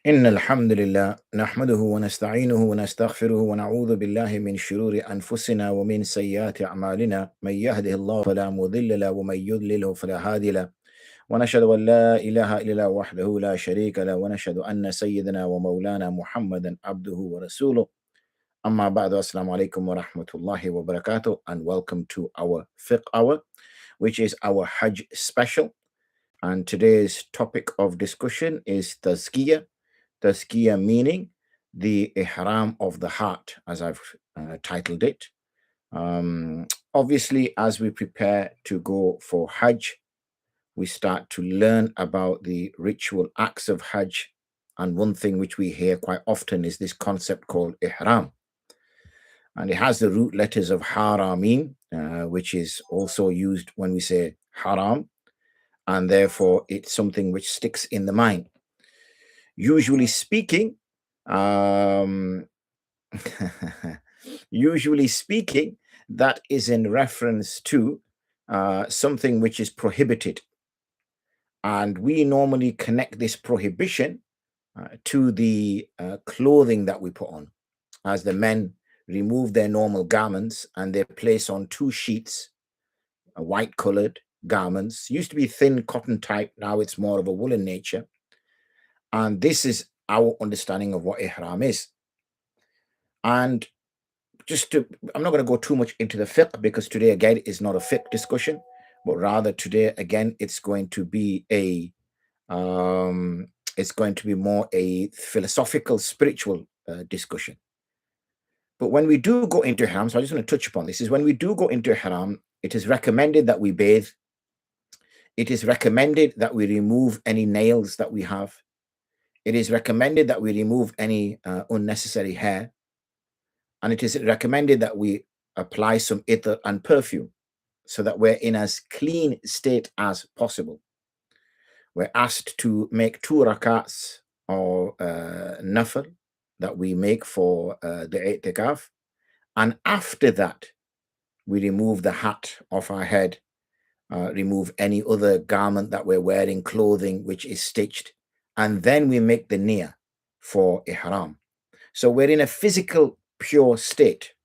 إن الحمد لله نحمده ونستعينه ونستغفره ونعوذ بالله من شرور أنفسنا ومن سيئات أعمالنا من يهده الله فلا مضل له ومن يضلله فلا هادي له ونشهد أن لا إله إلا الله وحده لا شريك له ونشهد أن سيدنا ومولانا محمدا عبده ورسوله أما بعد السلام عليكم ورحمة الله وبركاته and welcome to our Fiqh Hour, which is our Hajj special. And today's topic of discussion is Tazkiyya. Tazkiyya meaning the Ihram of the heart, as I've titled it. Obviously, as we prepare to go for Hajj, we start to learn about the ritual acts of Hajj. And one thing which we hear quite often is this concept called Ihram. And it has the root letters of Haramim, which is also used when we say Haram. And therefore, it's something which sticks in the mind. Usually speaking, usually speaking, that is in reference to something which is prohibited. And we normally connect this prohibition to the clothing that we put on. As the men remove their normal garments and they place on two sheets, white colored garments. Used to be thin cotton type, now it's more of a woolen nature. And this is our understanding of what Ihram is. And I'm not going to go too much into the fiqh because today, again, is not a fiqh discussion, but rather today, again, it's going to be more a philosophical, spiritual discussion. But when we do go into Ihram, so I just want to touch upon this, is when we do go into Ihram, it is recommended that we bathe. It is recommended that we remove any nails that we have. It is recommended that we remove any unnecessary hair. And it is recommended that we apply some ithr and perfume so that we're in as clean state as possible. We're asked to make 2 rakats or nafil that we make for the i'tikaf. And after that, we remove the hat off our head, remove any other garment that we're wearing, clothing which is stitched, and then we make the niyyah for ihram. So we're in a physical, pure state.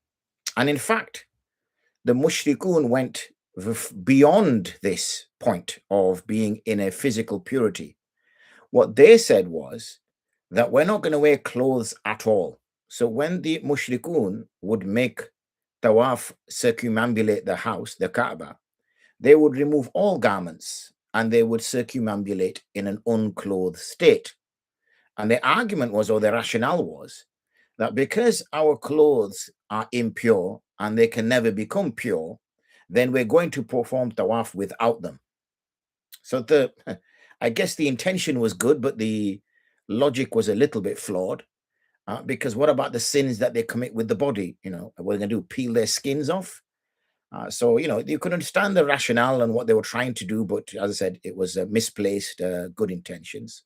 And in fact, the mushrikun went beyond this point of being in a physical purity. What they said was that we're not going to wear clothes at all. So when the mushrikun would make tawaf, circumambulate the house, the Kaaba, they would remove all garments and they would circumambulate in an unclothed state. And the argument was, or the rationale was, that because our clothes are impure and they can never become pure, then we're going to perform tawaf without them. So I guess the intention was good, but the logic was a little bit flawed. Because what about the sins that they commit with the body? What are they going to do? Peel their skins off? So you could understand the rationale and what they were trying to do, but as I said, it was misplaced good intentions.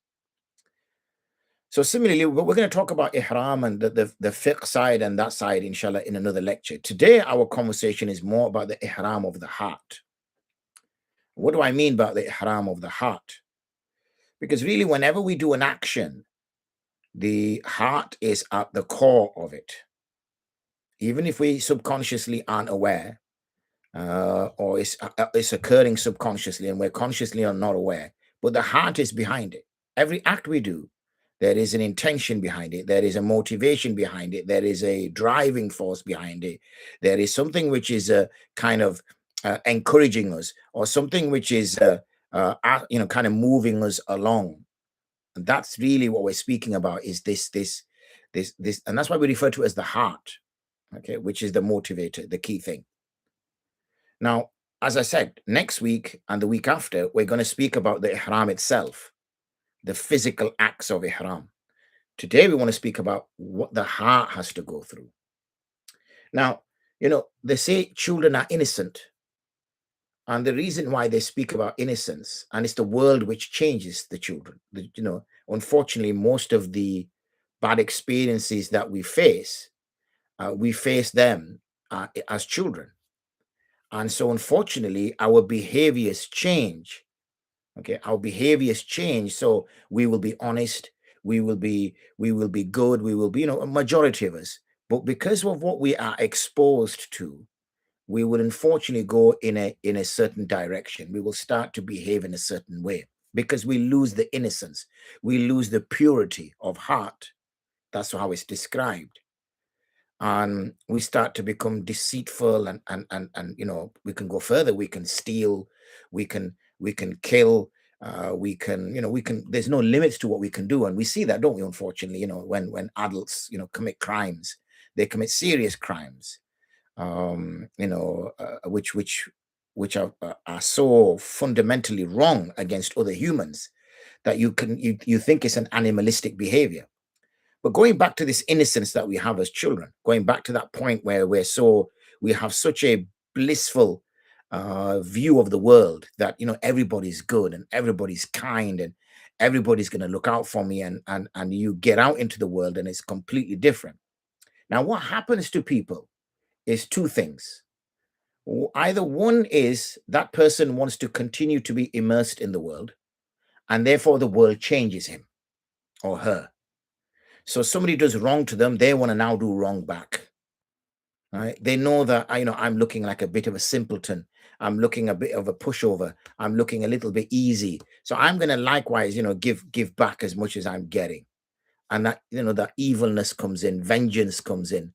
So similarly, we're going to talk about Ihram and the fiqh side and that side, inshallah, in another lecture. Today, our conversation is more about the Ihram of the heart. What do I mean by the Ihram of the heart? Because really, whenever we do an action, the heart is at the core of it. Even if we subconsciously aren't aware, or it's occurring subconsciously and we're consciously are not aware, but the heart is behind it. Every act we do, there is an intention behind it. There is a motivation behind it. There is a driving force behind it. There is something which is kind of encouraging us, or something which is kind of moving us along. And that's really what we're speaking about. Is this, and that's why we refer to it as the heart, okay, which is the motivator, the key thing. Now, as I said, next week and the week after, we're going to speak about the Ihram itself, the physical acts of Ihram. Today, we want to speak about what the heart has to go through. Now, they say children are innocent. And the reason why they speak about innocence, and it's the world which changes the children. Unfortunately, most of the bad experiences that we face them as children. And so, unfortunately, our behaviors change. Okay, our behaviors change. So we will be honest. we will be good, we will be, a majority of us. But because of what we are exposed to, we will unfortunately go in a certain direction. We will start to behave in a certain way because we lose the innocence, we lose the purity of heart. That's how it's described. And we start to become deceitful, and we can go further. We can steal, we can kill, we can, there's no limits to what we can do. And we see that, don't we, unfortunately, when adults, commit crimes, they commit serious crimes, which are so fundamentally wrong against other humans that you think it's an animalistic behavior. But going back to this innocence that we have as children, going back to that point where we have such a blissful view of the world that, everybody's good and everybody's kind and everybody's going to look out for me, and you get out into the world and it's completely different. Now, what happens to people is two things. Either one is that person wants to continue to be immersed in the world, and therefore the world changes him or her. So somebody does wrong to them, they want to now do wrong back. Right? They know that I'm looking like a bit of a simpleton. I'm looking a bit of a pushover. I'm looking a little bit easy. So I'm going to likewise, give back as much as I'm getting. And that, that evilness comes in, vengeance comes in,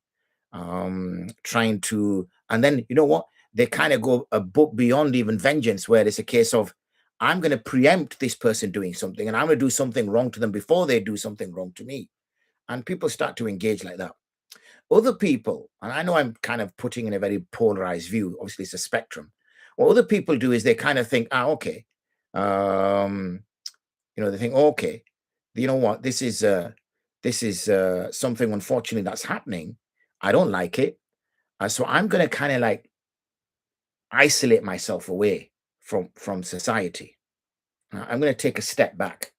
trying to, and then, what? They kind of go a bit beyond even vengeance, where it's a case of, I'm going to preempt this person doing something, and I'm going to do something wrong to them before they do something wrong to me. And people start to engage like that. Other people, and I know I'm kind of putting in a very polarized view, obviously it's a spectrum. What other people do is they kind of think, okay, they think, okay, you know what, this is something unfortunately that's happening. I don't like it. So I'm going to kind of like isolate myself away from society. I'm going to take a step back.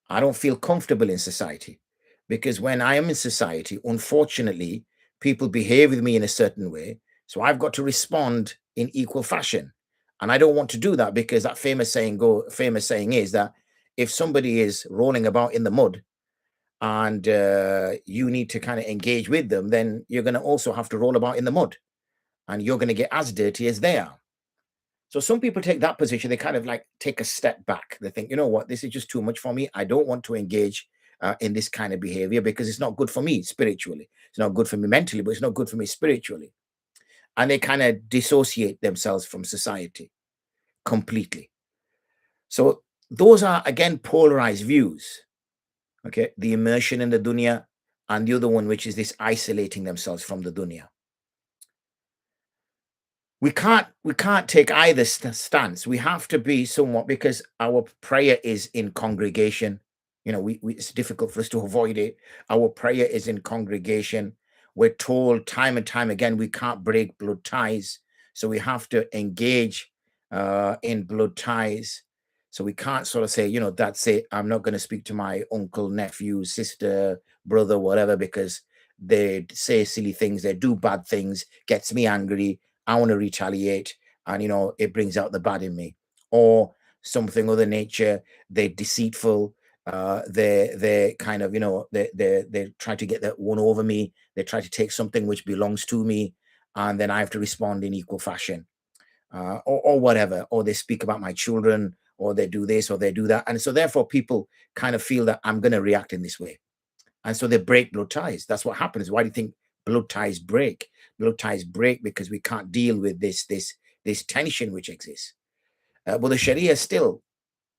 I don't feel comfortable in society, because when I am in society, unfortunately, people behave with me in a certain way. So I've got to respond in equal fashion. And I don't want to do that, because that famous saying is that if somebody is rolling about in the mud and you need to kind of engage with them, then you're going to also have to roll about in the mud, and you're going to get as dirty as they are. So some people take that position. They kind of like take a step back. They think, you know what, this is just too much for me. I don't want to engage in this kind of behavior, because it's not good for me spiritually. It's not good for me mentally, but it's not good for me spiritually. And they kind of dissociate themselves from society completely. So those are, again, polarized views. Okay, the immersion in the dunya, and the other one, which is this isolating themselves from the dunya. We can't take either stance. We have to be somewhat, because our prayer is in congregation. It's difficult for us to avoid it. Our prayer is in congregation. We're told time and time again we can't break blood ties, so we have to engage in blood ties. So we can't sort of say, that's it, I'm not going to speak to my uncle, nephew, sister, brother, whatever, because they say silly things, they do bad things, gets me angry, I want to retaliate, and it brings out the bad in me. Or something other nature, they're deceitful, they kind of, they try to get that one over me, they try to take something which belongs to me, and then I have to respond in equal fashion, or whatever. Or they speak about my children, or they do this or they do that, and so therefore people kind of feel that I'm going to react in this way, and so they break blood ties. That's what happens. Why do you think blood ties break? Blood ties break because we can't deal with this tension which exists. But the Sharia still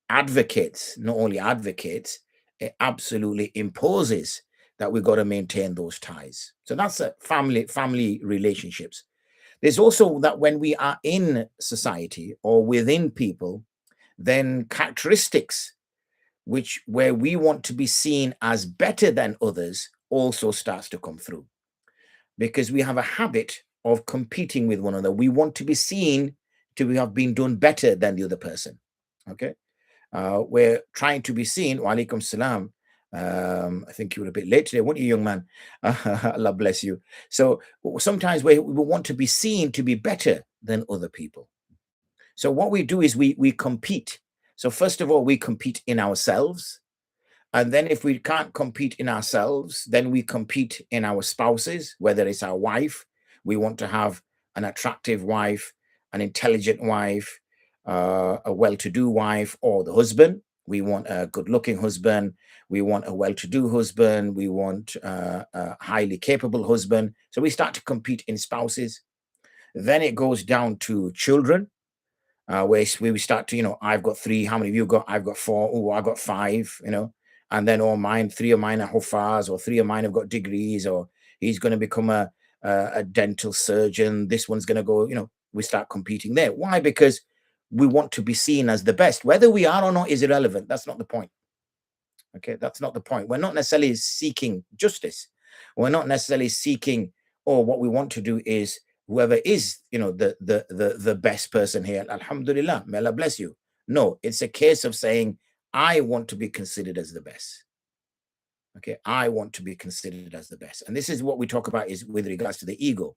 advocates, not only advocates, it absolutely imposes that we've got to maintain those ties. So that's a family relationships. There's also that when we are in society or within people, then characteristics where we want to be seen as better than others also starts to come through, because we have a habit of competing with one another. We want to be seen to have been done better than the other person. Okay, we're trying to be seen. Wa alaikum salam. I think you were a bit late today, weren't you, young man? Allah bless you. So sometimes we want to be seen to be better than other people. So what we do is we compete. So first of all, we compete in ourselves, And then if we can't compete in ourselves, then we compete in our spouses, whether it's our wife. We want to have an attractive wife, an intelligent wife, a well-to-do wife, or the husband. We want a good-looking husband. We want a well-to-do husband. We want a highly capable husband. So we start to compete in spouses. Then it goes down to children. Where we start to, I've got 3. How many of you got? I've got 4. Oh, I got 5. And then 3 of mine are huffaz, or 3 of mine have got degrees, or he's going to become a dental surgeon. This one's going to go. We start competing there. Why? Because we want to be seen as the best. Whether we are or not is irrelevant. That's not the point. Okay, that's not the point. We're not necessarily seeking justice. We're not necessarily seeking, what we want to do is whoever is, the best person here, alhamdulillah, may Allah bless you. No, it's a case of saying, I want to be considered as the best. Okay, I want to be considered as the best. And this is what we talk about is with regards to the ego.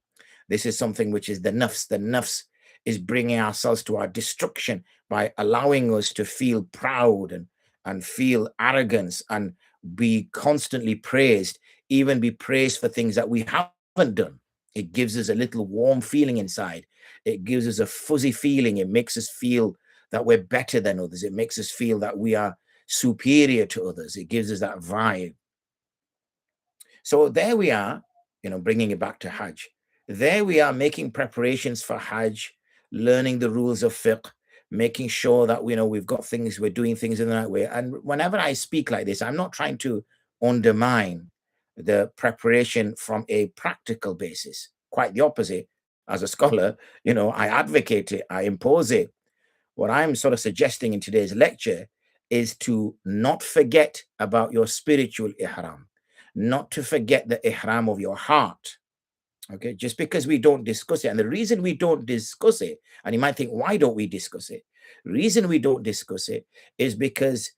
This is something which is the nafs. The nafs is bringing ourselves to our destruction by allowing us to feel proud and feel arrogance and be constantly praised, even be praised for things that we haven't done. It gives us a little warm feeling inside. It gives us a fuzzy feeling. It makes us feel that we're better than others. It makes us feel that we are superior to others. It gives us that vibe. So there we are, bringing it back to Hajj. There we are making preparations for Hajj, learning the rules of fiqh, making sure that we've got things, we're doing things in the right way. And whenever I speak like this, I'm not trying to undermine the preparation from a practical basis. Quite the opposite. As a scholar, I advocate it, I impose it. What I'm sort of suggesting in today's lecture is to not forget about your spiritual ihram, not to forget the ihram of your heart. Okay, just because we don't discuss it. And the reason we don't discuss it, and you might think, why don't we discuss it? The reason we don't discuss it is because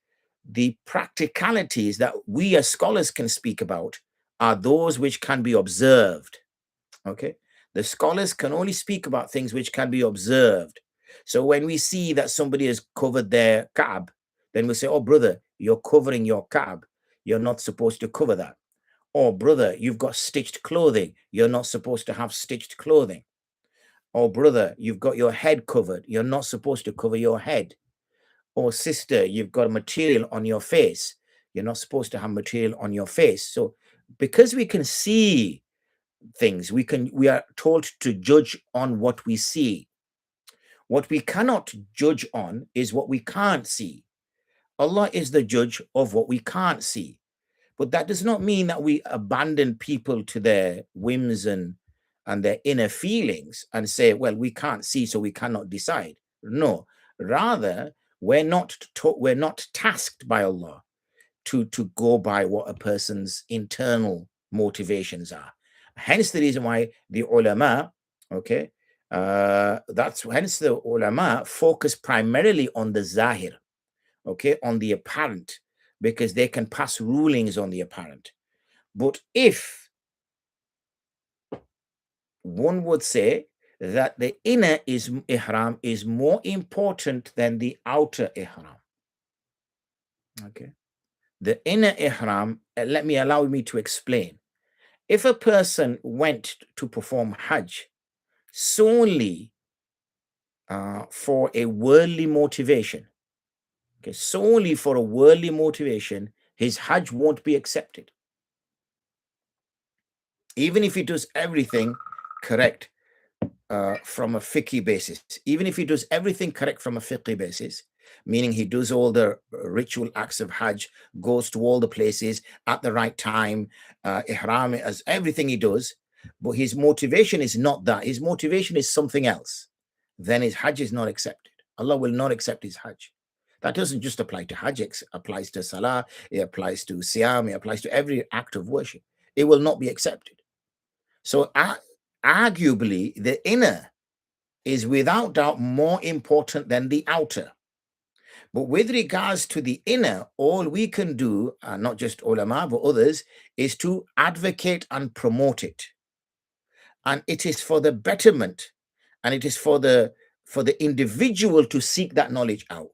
the practicalities that we as scholars can speak about are those which can be observed. Okay, the scholars can only speak about things which can be observed. So when we see that somebody has covered their Kaab, then we'll say, oh, brother, you're covering your Kaab. You're not supposed to cover that. Oh, brother, you've got stitched clothing. You're not supposed to have stitched clothing. Oh, brother, you've got your head covered. You're not supposed to cover your head. Oh, sister, you've got material on your face. You're not supposed to have material on your face. So because we can see things, we are told to judge on what we see. What we cannot judge on is what we can't see. Allah is the judge of what we can't see. But that does not mean that we abandon people to their whims and their inner feelings and say, well, we can't see, so we cannot decide. No, rather, we're not tasked by Allah to go by what a person's internal motivations are. Hence the reason why the ulama, okay, that's hence the ulama focus primarily on the zahir, okay, on the apparent, because they can pass rulings on the apparent. But if one would say that the inner ihram is more important than the outer ihram, okay, the inner ihram, allow me to explain. If a person went to perform Hajj solely for a worldly motivation, okay, solely for a worldly motivation, his Hajj won't be accepted. Even if he does everything correct from a fiqhi basis, even if he does everything correct from a fiqhi basis, meaning he does all the ritual acts of Hajj, goes to all the places at the right time, Ihram, as everything he does, but his motivation is not that. His motivation is something else. Then his Hajj is not accepted. Allah will not accept his Hajj. That doesn't just apply to Hajj, it applies to Salah, it applies to Siyam, it applies to every act of worship. It will not be accepted. So arguably, the inner is without doubt more important than the outer. But with regards to the inner, all we can do, not just ulama, but others, is to advocate and promote it. And it is for the betterment, and it is for the individual to seek that knowledge out.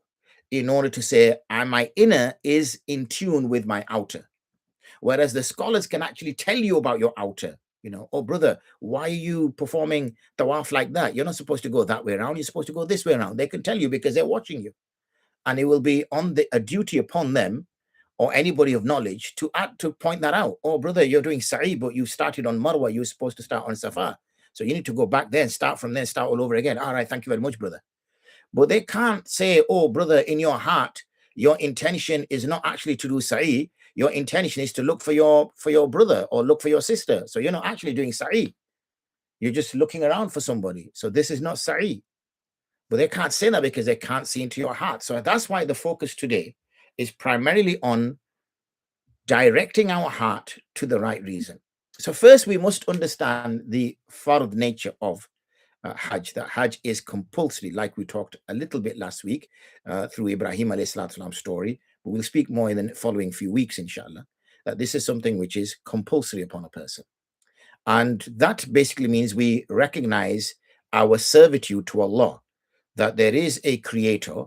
in order to say, my inner is in tune with my outer. Whereas the scholars can actually tell you about your outer. Oh, brother, why are you performing tawaf like that? You're not supposed to go that way around. You're supposed to go this way around. They can tell you because they're watching you. And it will be a duty upon them or anybody of knowledge to point that out. Oh, brother, you're doing sa'i, but you started on Marwa. You're supposed to start on Safa. So you need to go back there and start from there, start all over again. All right, thank you very much, brother. But they can't say, oh, brother, in your heart, your intention is not actually to do sa'i. Your intention is to look for your brother or look for your sister. So you're not actually doing sa'i. You're just looking around for somebody. So this is not sa'i. But they can't say that because they can't see into your heart. So that's why the focus today is primarily on directing our heart to the right reason. So first, we must understand the fard nature of Hajj. That Hajj is compulsory, like we talked a little bit last week through Ibrahim alayhi salam's story. But we'll speak more in the following few weeks, inshallah, that this is something which is compulsory upon a person. And that basically means we recognize our servitude to Allah, that there is a creator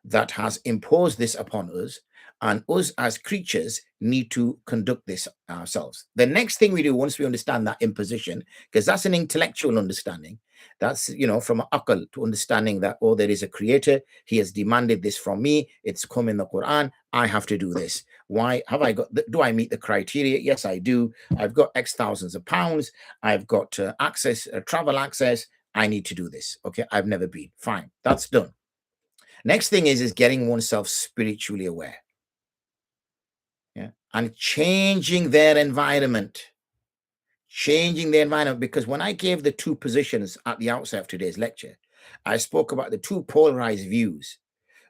that has imposed this upon us, and us as creatures need to conduct this ourselves. The next thing we do once we understand that imposition, because that's an intellectual understanding, that's from aql to understanding that, oh, there is a creator, he has demanded this from me, it's come in the Quran, I have to do this. Why have I got do I meet the criteria? Yes, I do. I've got X thousands of pounds, I've got access, travel access, I need to do this. Okay, I've never been. Fine, that's done. Next thing is getting oneself spiritually aware. Yeah, and changing their environment. Because when I gave the two positions at the outset of today's lecture, I spoke about the two polarized views,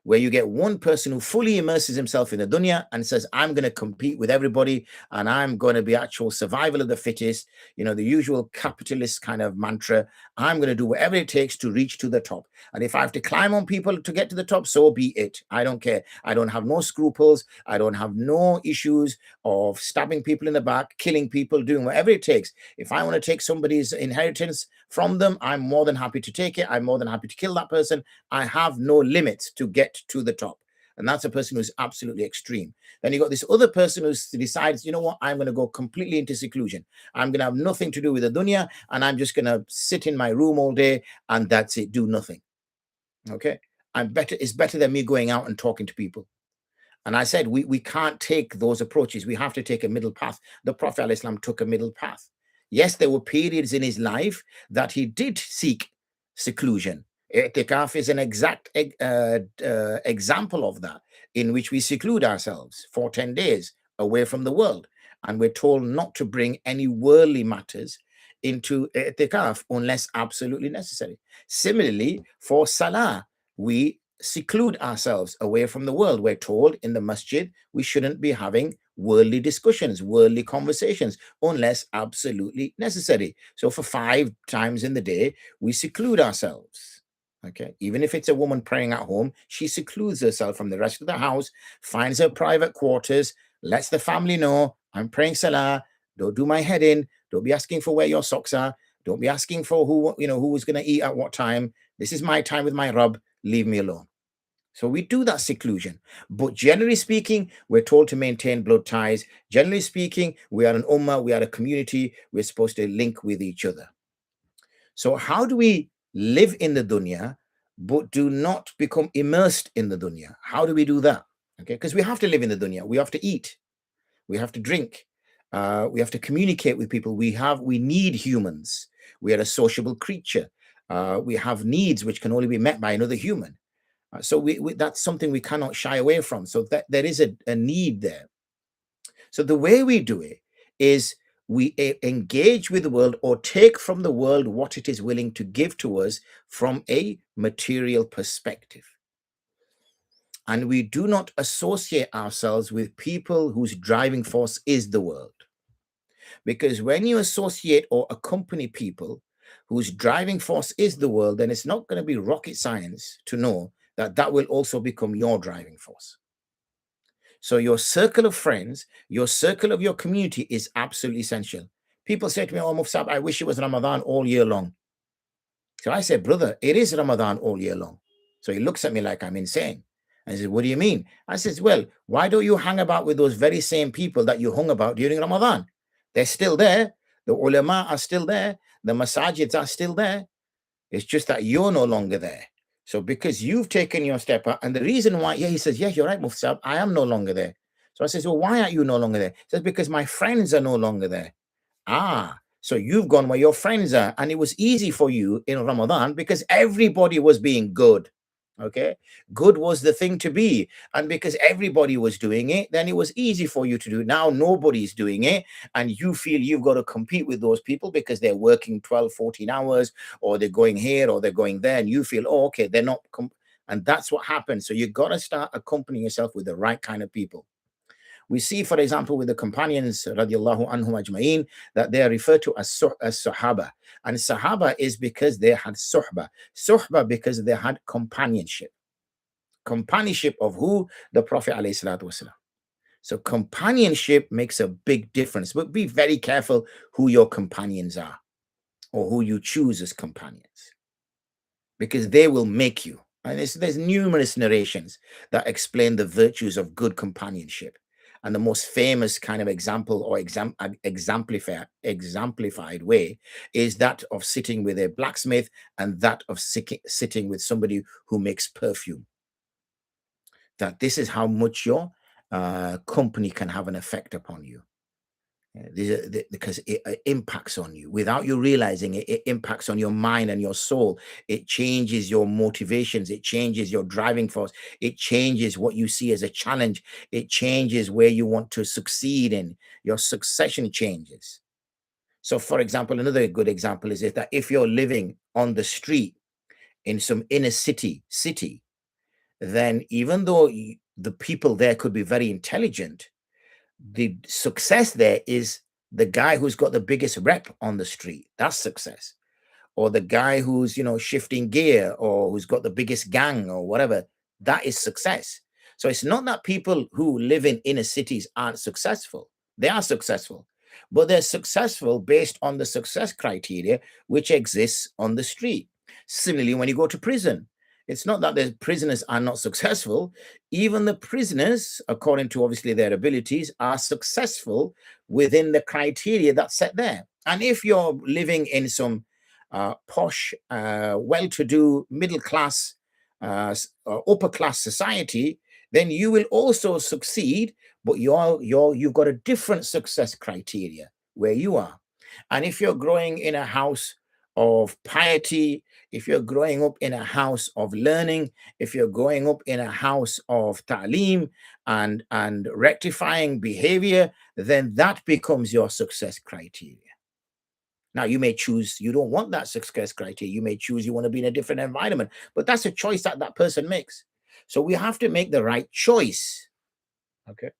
where you get one person who fully immerses himself in the dunya and says, I'm going to compete with everybody and I'm going to be actual survival of the fittest, the usual capitalist kind of mantra. I'm going to do whatever it takes to reach to the top. And if I have to climb on people to get to the top, so be it. I don't care. I don't have no scruples. I don't have no issues of stabbing people in the back, killing people, doing whatever it takes. If I want to take somebody's inheritance from them, I'm more than happy to take it. I'm more than happy to kill that person. I have no limits to get to the top. And that's a person who's absolutely extreme. Then you got this other person who decides, you know what, I'm going to go completely into seclusion. I'm going to have nothing to do with the dunya, and I'm just going to sit in my room all day, and that's it, do nothing. Okay? It's better than me going out and talking to people. And I said, we can't take those approaches. We have to take a middle path. The Prophet ﷺ took a middle path. Yes, there were periods in his life that he did seek seclusion. I'tikaf is an exact example of that, in which we seclude ourselves for 10 days away from the world. And we're told not to bring any worldly matters into i'tikaf unless absolutely necessary. Similarly, for salah, we seclude ourselves away from the world. We're told in the masjid we shouldn't be having worldly discussions, worldly conversations, unless absolutely necessary. So for 5 times in the day, we seclude ourselves. Okay, even if it's a woman praying at home, she secludes herself from the rest of the house, finds her private quarters, lets the family know, I'm praying salah, don't do my head in, don't be asking for where your socks are, don't be asking for who was going to eat at what time. This is my time with my Rabb, leave me alone. So we do that seclusion. But generally speaking, we're told to maintain blood ties. Generally speaking, we are an ummah, we are a community, we're supposed to link with each other. So how do we live in the dunya, but do not become immersed in the dunya? How do we do that? Okay, because we have to live in the dunya. We have to eat. We have to drink. We have to communicate with people. We need humans. We are a sociable creature. We have needs which can only be met by another human. So that's something we cannot shy away from. So that there is a need there. So the way we do it is we engage with the world or take from the world what it is willing to give to us from a material perspective. And we do not associate ourselves with people whose driving force is the world. Because when you associate or accompany people whose driving force is the world, then it's not going to be rocket science to know that will also become your driving force. So your circle of friends, your circle of your community is absolutely essential. People say to me, oh, Mufti, I wish it was Ramadan all year long. So I say, brother, it is Ramadan all year long. So he looks at me like I'm insane. I said, what do you mean? I says, well, why don't you hang about with those very same people that you hung about during Ramadan? They're still there. The ulama are still there. The masajids are still there. It's just that you're no longer there. So because you've taken your step up, and the reason why, he says, yeah, you're right, Mufti Sahib, I am no longer there. So I says, well, why aren't you no longer there? He says, because my friends are no longer there. So you've gone where your friends are, and it was easy for you in Ramadan because everybody was being good. Okay, good was the thing to be, and because everybody was doing it, then it was easy for you to do. Now nobody's doing it, and you feel you've got to compete with those people because they're working 12, 14 hours, or they're going here or they're going there, and you feel, oh, okay, they're not, and that's what happens. So you've got to start accompanying yourself with the right kind of people. We see, for example, with the companions, radiallahu anhum ajma'in, that they are referred to as sahaba. And sahaba is because they had suhba. Suhba because they had companionship. Companionship of who? The Prophet alayhi salatu wasalam. So companionship makes a big difference. But be very careful who your companions are or who you choose as companions, because they will make you. And there's numerous narrations that explain the virtues of good companionship. And the most famous kind of example or exemplified way is that of sitting with a blacksmith and that of sitting with somebody who makes perfume. That this is how much your company can have an effect upon you. Because it impacts on you without you realizing it. It impacts on your mind and your soul. It changes your motivations. It changes your driving force. It changes what you see as a challenge. It changes where you want to succeed in. Your succession changes. So, for example, another good example is that if you're living on the street in some inner city, then even though the people there could be very intelligent, the success there is the guy who's got the biggest rep on the street. That's success. Or the guy who's, shifting gear, or who's got the biggest gang or whatever. That is success. So it's not that people who live in inner cities aren't successful. They are successful, but they're successful based on the success criteria which exists on the street. Similarly, when you go to prison, it's not that the prisoners are not successful. Even the prisoners, according to obviously their abilities, are successful within the criteria that's set there. And if you're living in some posh, well-to-do, middle-class, upper-class society, then you will also succeed, but you've got a different success criteria where you are. And if you're growing in a house of piety, if you're growing up in a house of learning, if you're growing up in a house of ta'aleem and rectifying behavior, then that becomes your success criteria. Now, you may choose you don't want that success criteria. You may choose you want to be in a different environment, but that's a choice that that person makes. So we have to make the right choice. Okay.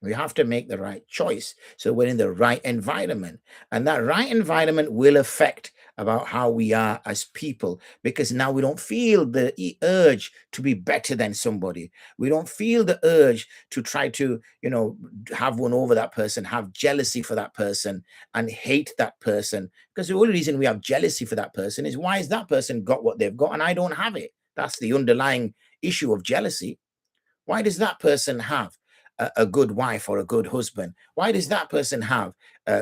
We have to make the right choice. So we're in the right environment. And that right environment will affect about how we are as people, because now we don't feel the urge to be better than somebody. We don't feel the urge to try to, have one over that person, have jealousy for that person and hate that person. Because the only reason we have jealousy for that person is, why has that person got what they've got and I don't have it? That's the underlying issue of jealousy. Why does that person have a good wife or a good husband? Why does that person have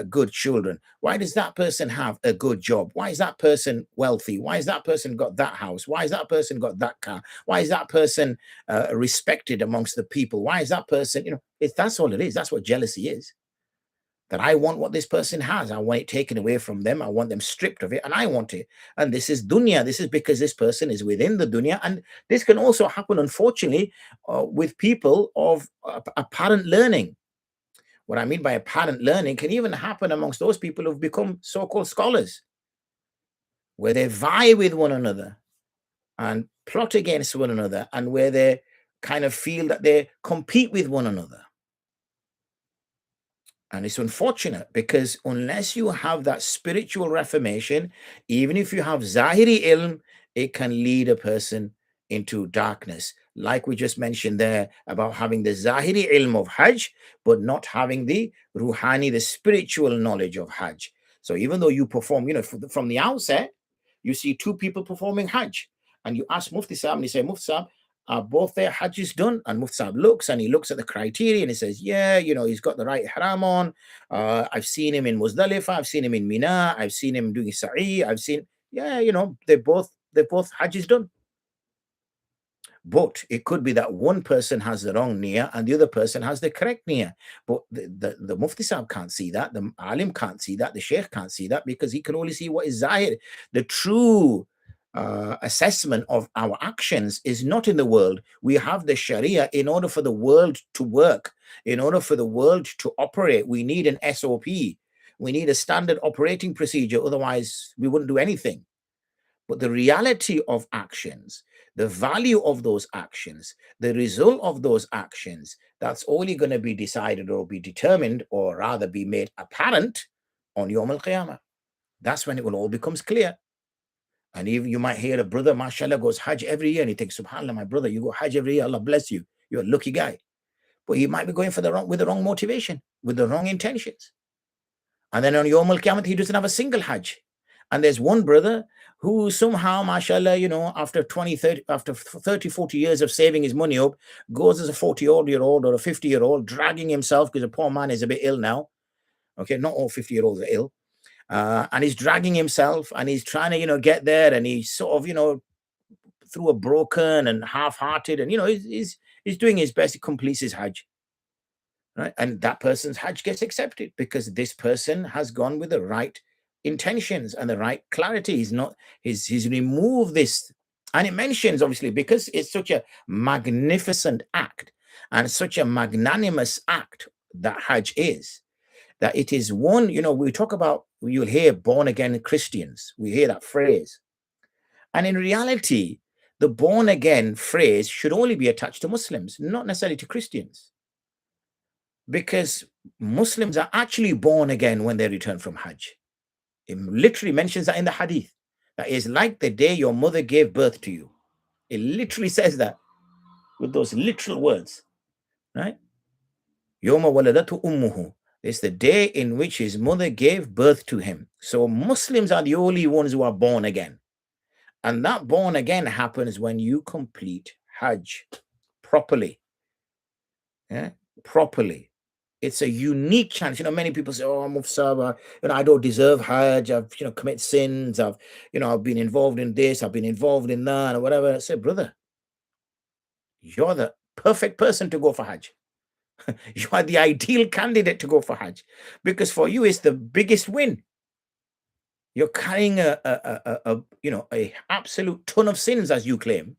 good children? Why does that person have a good job? Why is that person wealthy? Why has that person got that house? Why has that person got that car? Why is that person respected amongst the people? Why is that person, that's all it is. That's what jealousy is. That I want what this person has. I want it taken away from them. I want them stripped of it, and I want it. And this is dunya. This is because this person is within the dunya. And this can also happen, unfortunately, with people of apparent learning. What I mean by apparent learning can even happen amongst those people who've become so-called scholars, where they vie with one another and plot against one another, and where they kind of feel that they compete with one another. And it's unfortunate, because unless you have that spiritual reformation, even if you have Zahiri ilm, it can lead a person into darkness. Like we just mentioned there about having the Zahiri ilm of Hajj, but not having the Ruhani, the spiritual knowledge of Hajj. So even though you perform, from the outset, you see two people performing Hajj, and you ask Mufti Sahib, and you say, Mufti Sahib, are both their hajjis done? And Mufti Sahib looks and he looks at the criteria and he says, yeah, he's got the right ihram on. I've seen him in Muzdalifah, I've seen him in Mina, I've seen him doing sa'i, I've seen, they're both hajjis done. But it could be that one person has the wrong niyyah and the other person has the correct niyyah. But the Mufti Sahib can't see that, the Alim can't see that, the Sheikh can't see that, because he can only see what is zahir. The true assessment of our actions is not in the world. We have the Sharia. In order for the world to work, in order for the world to operate, we need an SOP. We need a standard operating procedure. Otherwise, we wouldn't do anything. But the reality of actions, the value of those actions, the result of those actions, that's only going to be decided or be determined, or rather be made apparent on Yawm al-Qiyamah. That's when it will all becomes clear. And even you might hear a brother, mashallah, goes Hajj every year, and he thinks, subhanAllah, my brother, you go Hajj every year, Allah bless you. You're a lucky guy. But he might be going with the wrong motivation, with the wrong intentions. And then on Yawm al-Qiyamah, he doesn't have a single Hajj. And there's one brother who somehow, mashallah, after 30, 40 years of saving his money up, goes as a 40-year-old or a 50-year-old, dragging himself, because the poor man is a bit ill now. Okay, not all 50-year-olds are ill. And he's dragging himself and he's trying to, get there, and he's sort of, through a broken and half-hearted, and, he's doing his best. He completes his Hajj. Right? And that person's Hajj gets accepted because this person has gone with the right intentions and the right clarity. He's removed this. And it mentions, obviously, because it's such a magnificent act and such a magnanimous act that Hajj is, that it is one, we talk about, you'll hear born again Christians. We hear that phrase. And in reality, the born again phrase should only be attached to Muslims, not necessarily to Christians. Because Muslims are actually born again when they return from Hajj. It literally mentions that in the hadith. That is like the day your mother gave birth to you. It literally says that with those literal words, right? Yawma waladatu ummuhu. It's the day in which his mother gave birth to him. So Muslims are the only ones who are born again. And that born again happens when you complete Hajj properly. Yeah? Properly. It's a unique chance. Many people say, oh, Mufti Sahib, I don't deserve Hajj. I've, commit sins. I've been involved in this. I've been involved in that or whatever. I say, brother, you're the perfect person to go for Hajj. You are the ideal candidate to go for Hajj, because for you, it's the biggest win. You're carrying a absolute ton of sins, as you claim.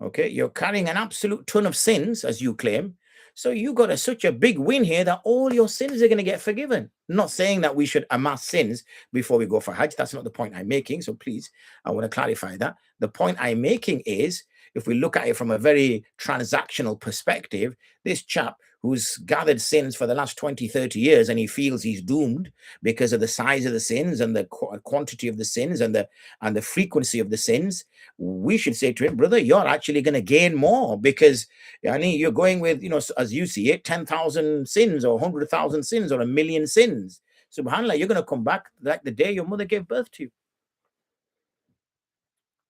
Okay. You're carrying an absolute ton of sins, as you claim. So you got such a big win here that all your sins are going to get forgiven. I'm not saying that we should amass sins before we go for Hajj. That's not the point I'm making. So please, I want to clarify that. The point I'm making is, if we look at it from a very transactional perspective, this chap who's gathered sins for the last 20, 30 years, and he feels he's doomed because of the size of the sins and the quantity of the sins and the frequency of the sins, we should say to him, brother, you're actually going to gain more, because you're going with, as you see it, 10,000 sins or 100,000 sins or 1,000,000 sins. SubhanAllah, you're going to come back like the day your mother gave birth to you.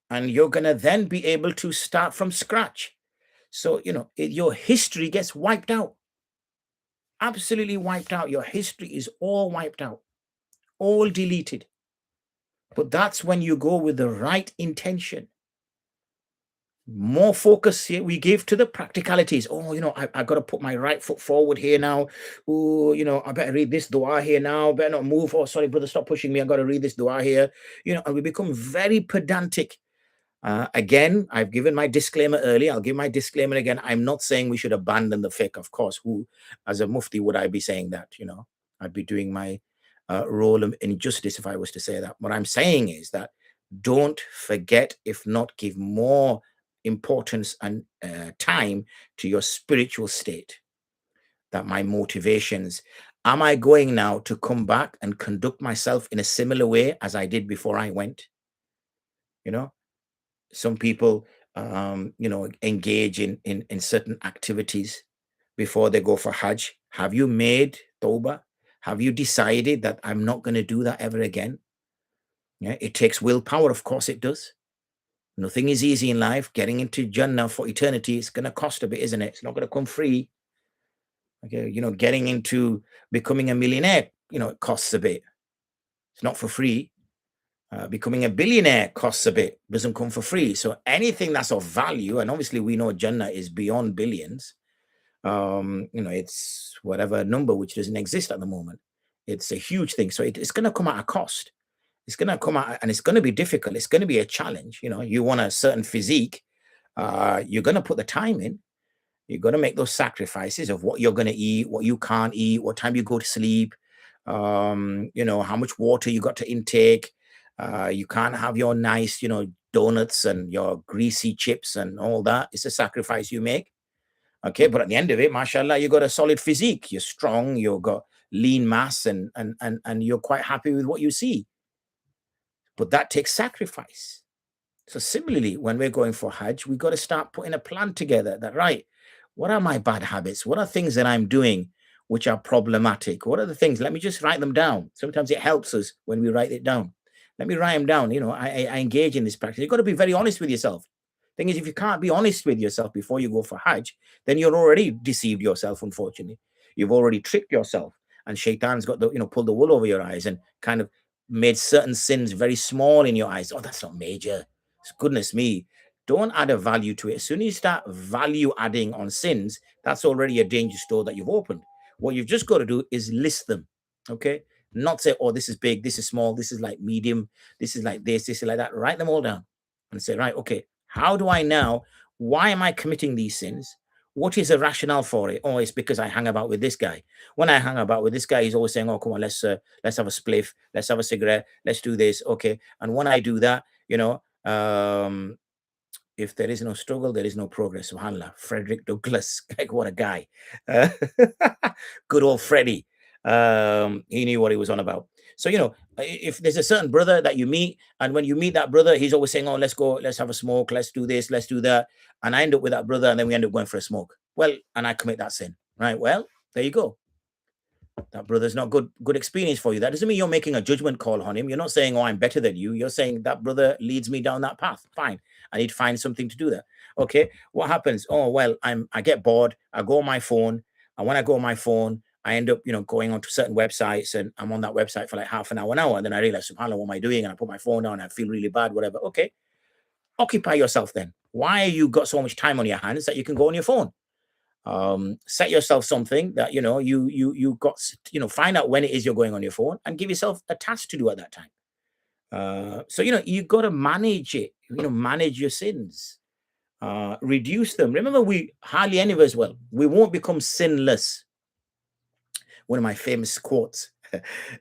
And you're going to then be able to start from scratch. So, your history gets wiped out. Absolutely wiped out. Your history is all wiped out, all deleted. But that's when you go with the right intention. More focus here we give to the practicalities. Oh, I got to put my right foot forward here now. Oh, I better read this dua here now. Better not move. Oh, sorry, brother, stop pushing me. I got to read this dua here. And we become very pedantic. Again, I've given my disclaimer earlier. I'll give my disclaimer again. I'm not saying we should abandon the fiqh. Of course, who, as a mufti, would I be saying that? I'd be doing my role of injustice if I was to say that. What I'm saying is that don't forget, if not give more importance and time to your spiritual state. That my motivations, am I going now to come back and conduct myself in a similar way as I did before I went? Some people, engage in certain activities before they go for Hajj. Have you made tawbah? Have you decided that I'm not going to do that ever again? Yeah, it takes willpower. Of course it does. Nothing is easy in life. Getting into Jannah for eternity, it's going to cost a bit, isn't it? It's not going to come free. Okay, getting into becoming a millionaire, it costs a bit. It's not for free. Becoming a billionaire costs a bit, doesn't come for free. So anything that's of value, and obviously we know Jannah is beyond billions. It's whatever number which doesn't exist at the moment. It's a huge thing. So it's going to come at a cost. It's going to come out and it's going to be difficult. It's going to be a challenge. You want a certain physique. You're going to put the time in. You're going to make those sacrifices of what you're going to eat, what you can't eat, what time you go to sleep, how much water you got to intake. You can't have your nice, donuts and your greasy chips and all that. It's a sacrifice you make. Okay, but at the end of it, mashallah, you got a solid physique. You're strong. You've got lean mass, and you're quite happy with what you see. But that takes sacrifice. So similarly, when we're going for Hajj, we got to start putting a plan together that, right, what are my bad habits? What are things that I'm doing which are problematic? What are the things? Let me just write them down. Sometimes it helps us when we write it down. Let me write them down. I engage in this practice. You've got to be very honest with yourself. Thing is, if you can't be honest with yourself before you go for Hajj, then you're already deceived yourself, unfortunately. You've already tricked yourself. And Shaitan's got pulled the wool over your eyes and kind of made certain sins very small in your eyes. Oh, that's not major. Goodness me. Don't add a value to it. As soon as you start value adding on sins, that's already a danger store that you've opened. What you've just got to do is list them. Okay. Not say, oh, this is big, this is small, this is like medium, this is like this is like that. Write them all down and say, right, okay, how do I now, why am I committing these sins? What is the rationale for it? Oh, it's because I hang about with this guy. When I hang about with this guy, he's always saying, oh, come on, let's have a spliff, let's have a cigarette, let's do this. Okay. And when I do that, if there is no struggle, there is no progress. SubhanAllah. Frederick Douglass, what a guy. Good old Freddie. He knew what he was on about. So, if there's a certain brother that you meet, and when you meet that brother, he's always saying, oh, let's go, let's have a smoke, let's do this, let's do that. And I end up with that brother, and then we end up going for a smoke. Well, and I commit that sin, right? Well, there you go. That brother's not good experience for you. That doesn't mean you're making a judgment call on him. You're not saying, oh, I'm better than you. You're saying that brother leads me down that path. Fine. I need to find something to do that. Okay. What happens? Oh, well, I get bored. I go on my phone. And when I go on my phone, I end up, going onto certain websites, and I'm on that website for like half an hour. And then I realize, subhanAllah, what am I doing? And I put my phone down and I feel really bad, whatever. Okay. Occupy yourself then. Why you got so much time on your hands that you can go on your phone? Set yourself something that you got, find out when it is you're going on your phone and give yourself a task to do at that time. So you got to manage it, manage your sins, reduce them. Remember, we hardly any of us, we won't become sinless. One of my famous quotes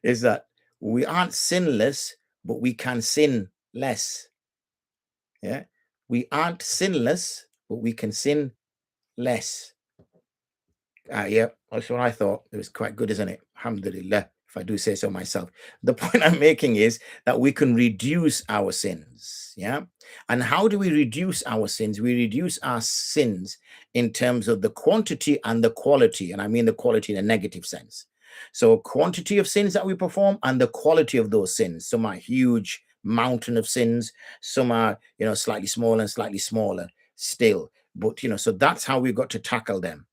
is that we aren't sinless, but we can sin less. Yeah, we aren't sinless, but we can sin less. Yeah, that's what I thought. It was quite good, isn't it? Alhamdulillah, if I do say so myself. The point I'm making is that we can reduce our sins. Yeah. And how do we reduce our sins? We reduce our sins in terms of the quantity and the quality. And I mean the quality in a negative sense. So quantity of sins that we perform and the quality of those sins. Some are huge mountain of sins. Some are, slightly smaller and slightly smaller still. But, so that's how we've got to tackle them.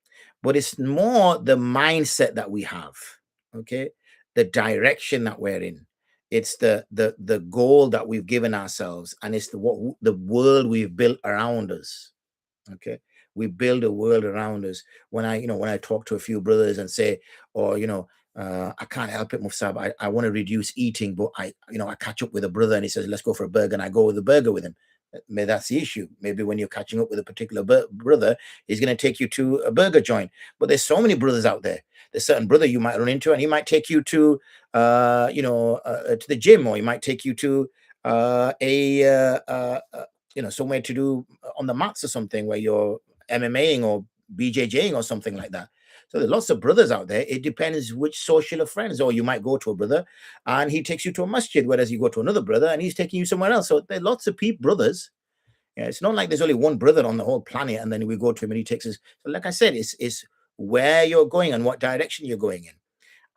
But it's more the mindset that we have, okay? The direction that we're in. It's the goal that we've given ourselves, and it's the world we've built around us, okay? We build a world around us. When I talk to a few brothers and say, I can't help it, Mufsab, I want to reduce eating, but I catch up with a brother and he says, let's go for a burger, and I go with a burger with him. Maybe that's the issue. Maybe when you're catching up with a particular brother, he's going to take you to a burger joint. But there's so many brothers out there. There's a certain brother you might run into, and he might take you to, to the gym, or he might take you to somewhere to do on the mats or something, where you're MMAing or BJJing or something like that. So there's lots of brothers out there. It depends which social of friends. Or you might go to a brother and he takes you to a masjid, whereas you go to another brother and he's taking you somewhere else. So there are lots of brothers. Yeah, it's not like there's only one brother on the whole planet and then we go to him and he takes us. So like I said, it's where you're going and what direction you're going in.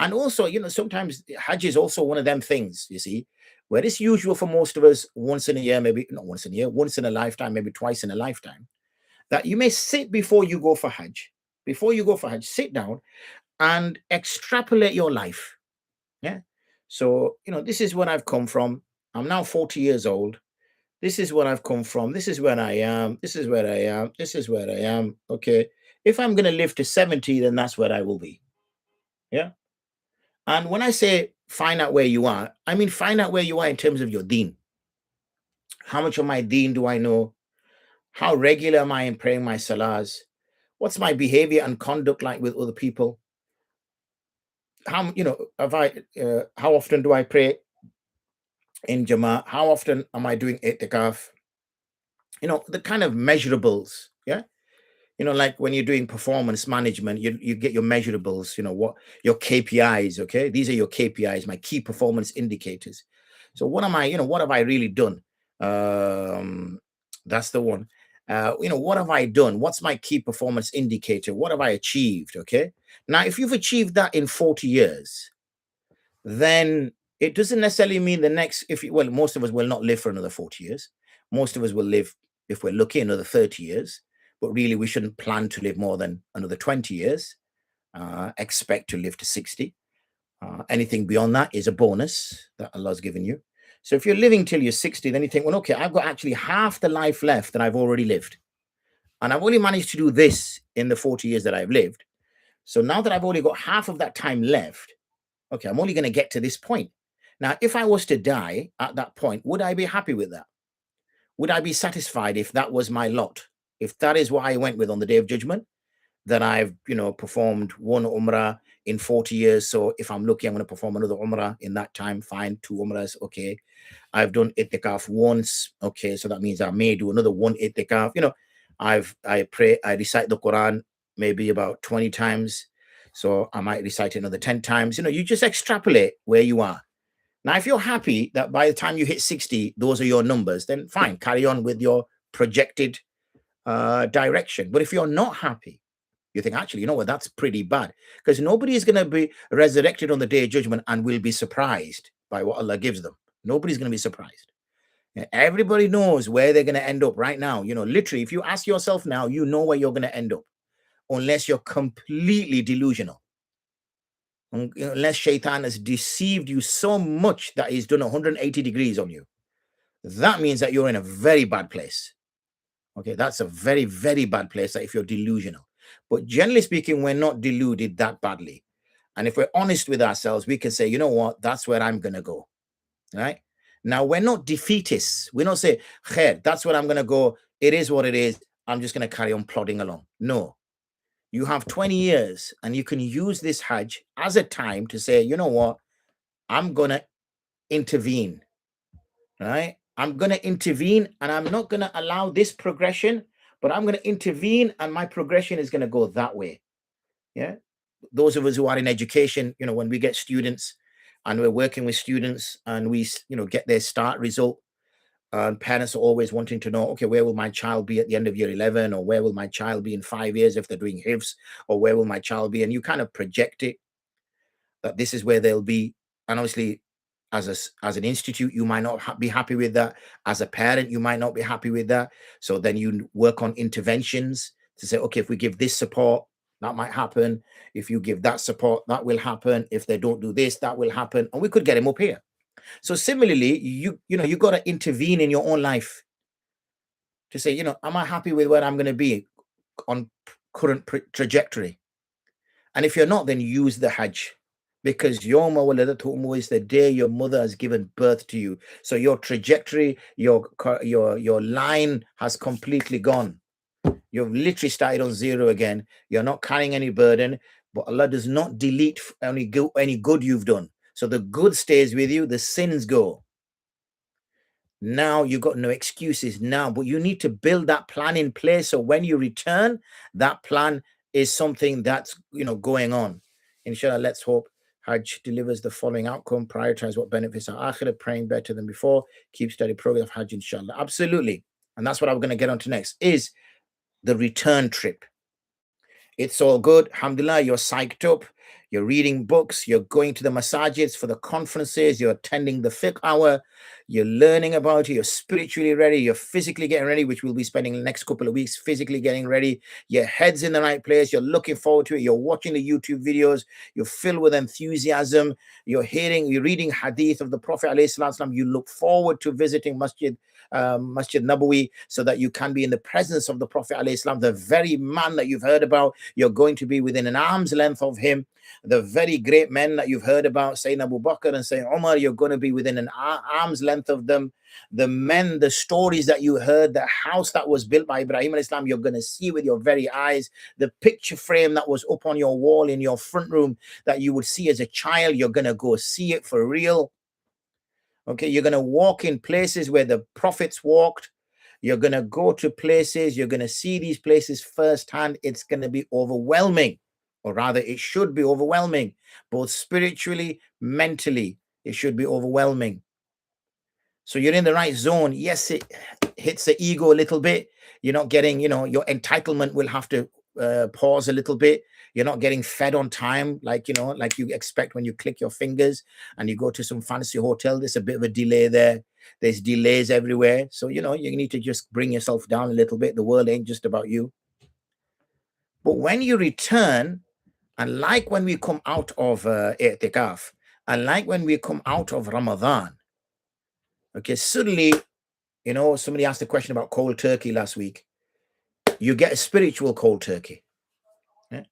And also, sometimes Hajj is also one of them things, you see, where it's usual for most of us once in a year, maybe not once in a year, once in a lifetime, maybe twice in a lifetime, that you may sit before you go for Hajj. Before you go for Hajj, sit down and extrapolate your life. Yeah. So, this is where I've come from. I'm now 40 years old. This is where I've come from. This is where I am. This is where I am. This is where I am. Okay. If I'm going to live to 70, then that's where I will be. Yeah. And when I say find out where you are, I mean find out where you are in terms of your deen. How much of my deen do I know? How regular am I in praying my salahs? What's my behavior and conduct like with other people? How how often do I pray in Jama'ah? How often am I doing itikaf? The kind of measurables. Yeah. Like when you're doing performance management, you get your measurables, what your KPIs. Okay. These are your KPIs, my key performance indicators. So what have I really done? That's the one. What have I done? What's my key performance indicator? What have I achieved? Okay. Now, if you've achieved that in 40 years, then it doesn't necessarily mean most of us will not live for another 40 years. Most of us will live, if we're lucky, another 30 years. But really, we shouldn't plan to live more than another 20 years. Expect to live to 60. Anything beyond that is a bonus that Allah's given you. So if you're living till you're 60, then you think, well, okay, I've got actually half the life left that I've already lived. And I've only managed to do this in the 40 years that I've lived. So now that I've only got half of that time left, okay, I'm only going to get to this point. Now, if I was to die at that point, would I be happy with that? Would I be satisfied if that was my lot? If that is what I went with on the Day of Judgment, that I've, performed one Umrah in 40 years. So if I'm lucky, I'm going to perform another Umrah in that time. Fine, 2 Umrahs. Okay. I've done itikaf once. Okay. So that means I may do another one itikaf. I recite the Quran maybe about 20 times. So I might recite it another 10 times. You just extrapolate where you are. Now, if you're happy that by the time you hit 60, those are your numbers, then fine, carry on with your projected direction. But if you're not happy, you think, actually, you know what, that's pretty bad, because nobody is going to be resurrected on the Day of Judgment and will be surprised by what Allah gives them. Nobody's going to be surprised. Everybody knows where they're going to end up right now. Literally, if you ask yourself now, you know where you're going to end up, unless you're completely delusional. Unless Shaitan has deceived you so much that he's done 180 degrees on you. That means that you're in a very bad place. Okay, that's a very, very bad place, that if you're delusional. But generally speaking, we're not deluded that badly. And if we're honest with ourselves, we can say, you know what, that's where I'm going to go. Right? Now, we're not defeatists. We don't say, khair, that's where I'm going to go. It is what it is. I'm just going to carry on plodding along. No. You have 20 years and you can use this Hajj as a time to say, you know what, I'm going to intervene. Right? I'm going to intervene, and I'm not going to allow this progression, but I'm going to intervene, and my progression is going to go that way. Yeah. Those of us who are in education, when we get students and we're working with students and we, get their start result, and parents are always wanting to know, okay, where will my child be at the end of year 11? Or where will my child be in 5 years if they're doing hifz? Or where will my child be? And you kind of project it that this is where they'll be. And obviously, as an institute, you might not be happy with that. As a parent, you might not be happy with that. So then you work on interventions to say, okay, if we give this support, that might happen. If you give that support, that will happen. If they don't do this, that will happen. And we could get him up here. So similarly, you got to intervene in your own life to say, am I happy with where I'm going to be on current trajectory? And if you're not, then use the Hajj. Because Yawma waladatu ummu is the day your mother has given birth to you. So your trajectory, your line has completely gone. You've literally started on zero again. You're not carrying any burden, but Allah does not delete any good you've done. So the good stays with you, the sins go. Now you got no excuses now, but you need to build that plan in place. So when you return, that plan is something that's going on. Inshallah, let's hope Hajj delivers the following outcome. Prioritize what benefits our akhirah, praying better than before, keep steady progress of Hajj, inshallah. Absolutely. And that's what I'm going to get on to next, is the return trip. It's all good. Alhamdulillah, you're psyched up. you're reading books, you're going to the masajids for the conferences, you're attending the Fiqhour, you're learning about it, you're spiritually ready, you're physically getting ready, which we'll be spending the next couple of weeks physically getting ready. Your head's in the right place, you're looking forward to it, you're watching the YouTube videos, you're filled with enthusiasm, you're reading hadith of the Prophet ﷺ, you look forward to visiting Masjid Nabawi so that you can be in the presence of the Prophet ﷺ, the very man that you've heard about. You're going to be within an arm's length of him. The very great men that you've heard about, Sayyid Abu Bakr and Sayyid Umar, you're going to be within an arm's length of them. The men, the stories that you heard, the house that was built by Ibrahim al-Islam, you're going to see with your very eyes. The picture frame that was up on your wall in your front room that you would see as a child, you're going to go see it for real. Okay, you're going to walk in places where the prophets walked. You're going to go to places, you're going to see these places firsthand. It's going to be overwhelming. Or rather, it should be overwhelming, both spiritually, mentally. It should be overwhelming. So you're in the right zone. Yes, it hits the ego a little bit. You're not getting, your entitlement will have to pause a little bit. You're not getting fed on time, like you expect when you click your fingers and you go to some fancy hotel. There's a bit of a delay there. There's delays everywhere. So, you need to just bring yourself down a little bit. The world ain't just about you. But when you return, and like when we come out of i'tikaf, and like when we come out of Ramadan, okay, suddenly, somebody asked a question about cold turkey last week. You get a spiritual cold turkey. Yeah?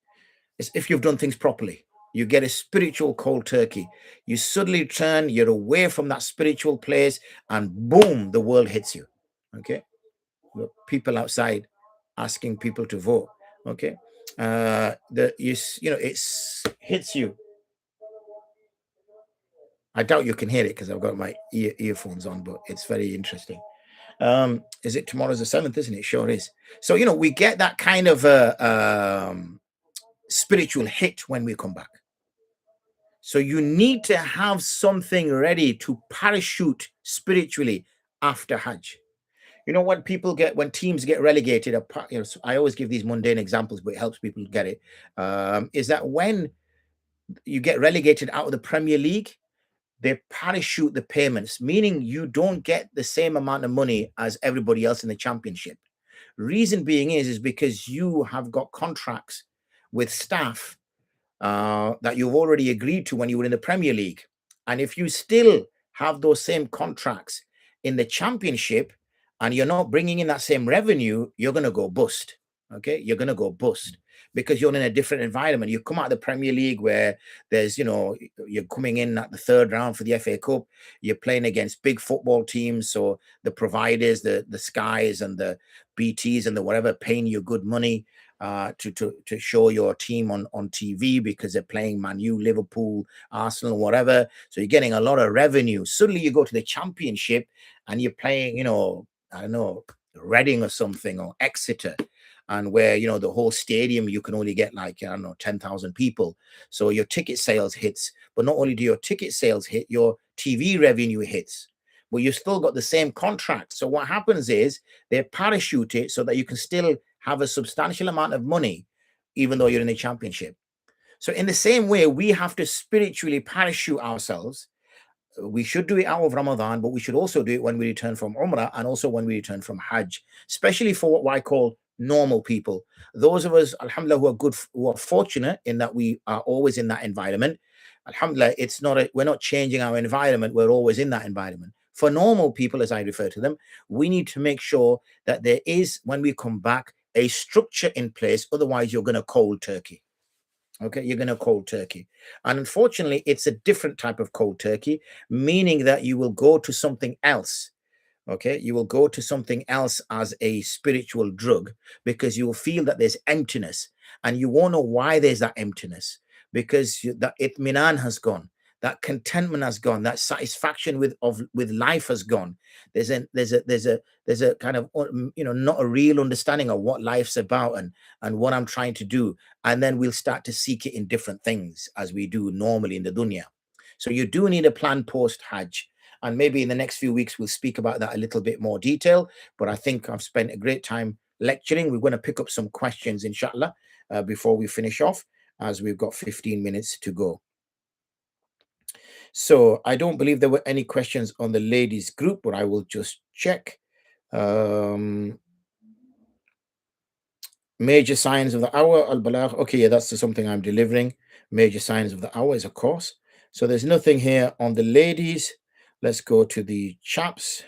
It's if you've done things properly. You get a spiritual cold turkey. You suddenly turn, you're away from that spiritual place, and boom, the world hits you. Okay? Look, people outside asking people to vote. Okay? It hits you. I doubt you can hear it because I've got my earphones on, but it's very interesting. Is it tomorrow's the 7th, isn't it? Sure is. So, we get that kind of spiritual hit when we come back. So you need to have something ready to parachute spiritually after Hajj. When teams get relegated, I always give these mundane examples, but it helps people get it. Is that when you get relegated out of the Premier League, they parachute the payments, meaning you don't get the same amount of money as everybody else in the championship. Reason being is because you have got contracts with staff that you've already agreed to when you were in the Premier League. And if you still have those same contracts in the championship and you're not bringing in that same revenue, you're going to go bust. Okay, you're going to go bust because you're in a different environment. You come out of the Premier League where there's, you're coming in at the 3rd round for the FA Cup. You're playing against big football teams. So the providers, the Skies and the BTs and the whatever, paying you good money to show your team on TV because they're playing Man U, Liverpool, Arsenal, whatever. So you're getting a lot of revenue. Suddenly you go to the championship and you're playing, I don't know, Reading or something, or Exeter, and where the whole stadium you can only get 10,000 people. So your ticket sales hits, but not only do your ticket sales hit, your TV revenue hits, but you still got the same contract. So what happens is they parachute it so that you can still have a substantial amount of money, even though you're in the championship. So in the same way, we have to spiritually parachute ourselves. We should do it out of Ramadan, but we should also do it when we return from Umrah and also when we return from Hajj, especially for what I call normal people. Those of us, alhamdulillah, who are fortunate in that we are always in that environment. Alhamdulillah, we're not changing our environment. We're always in that environment. For normal people, as I refer to them, we need to make sure that there is, when we come back, a structure in place. Otherwise, you're going to cold turkey. Okay, you're going to cold turkey. And unfortunately, it's a different type of cold turkey, meaning that you will go to something else. Okay, you will go to something else as a spiritual drug because you will feel that there's emptiness and you won't know why there's that emptiness because that itminan has gone, that contentment has gone, that satisfaction with life has gone. There's a kind of not a real understanding of what life's about and what I'm trying to do, and then we'll start to seek it in different things as we do normally in the dunya. So you do need a plan post Hajj. And maybe in the next few weeks, we'll speak about that a little bit more detail. But I think I've spent a great time lecturing. We're going to pick up some questions, inshallah, before we finish off. as we've got 15 minutes to go. So I don't believe there were any questions on the ladies group, but I will just check. Major signs of the hour, al-balagh. Okay, yeah, that's something I'm delivering. Major signs of the hour is a course. So there's nothing here on the ladies. Let's go to the chaps.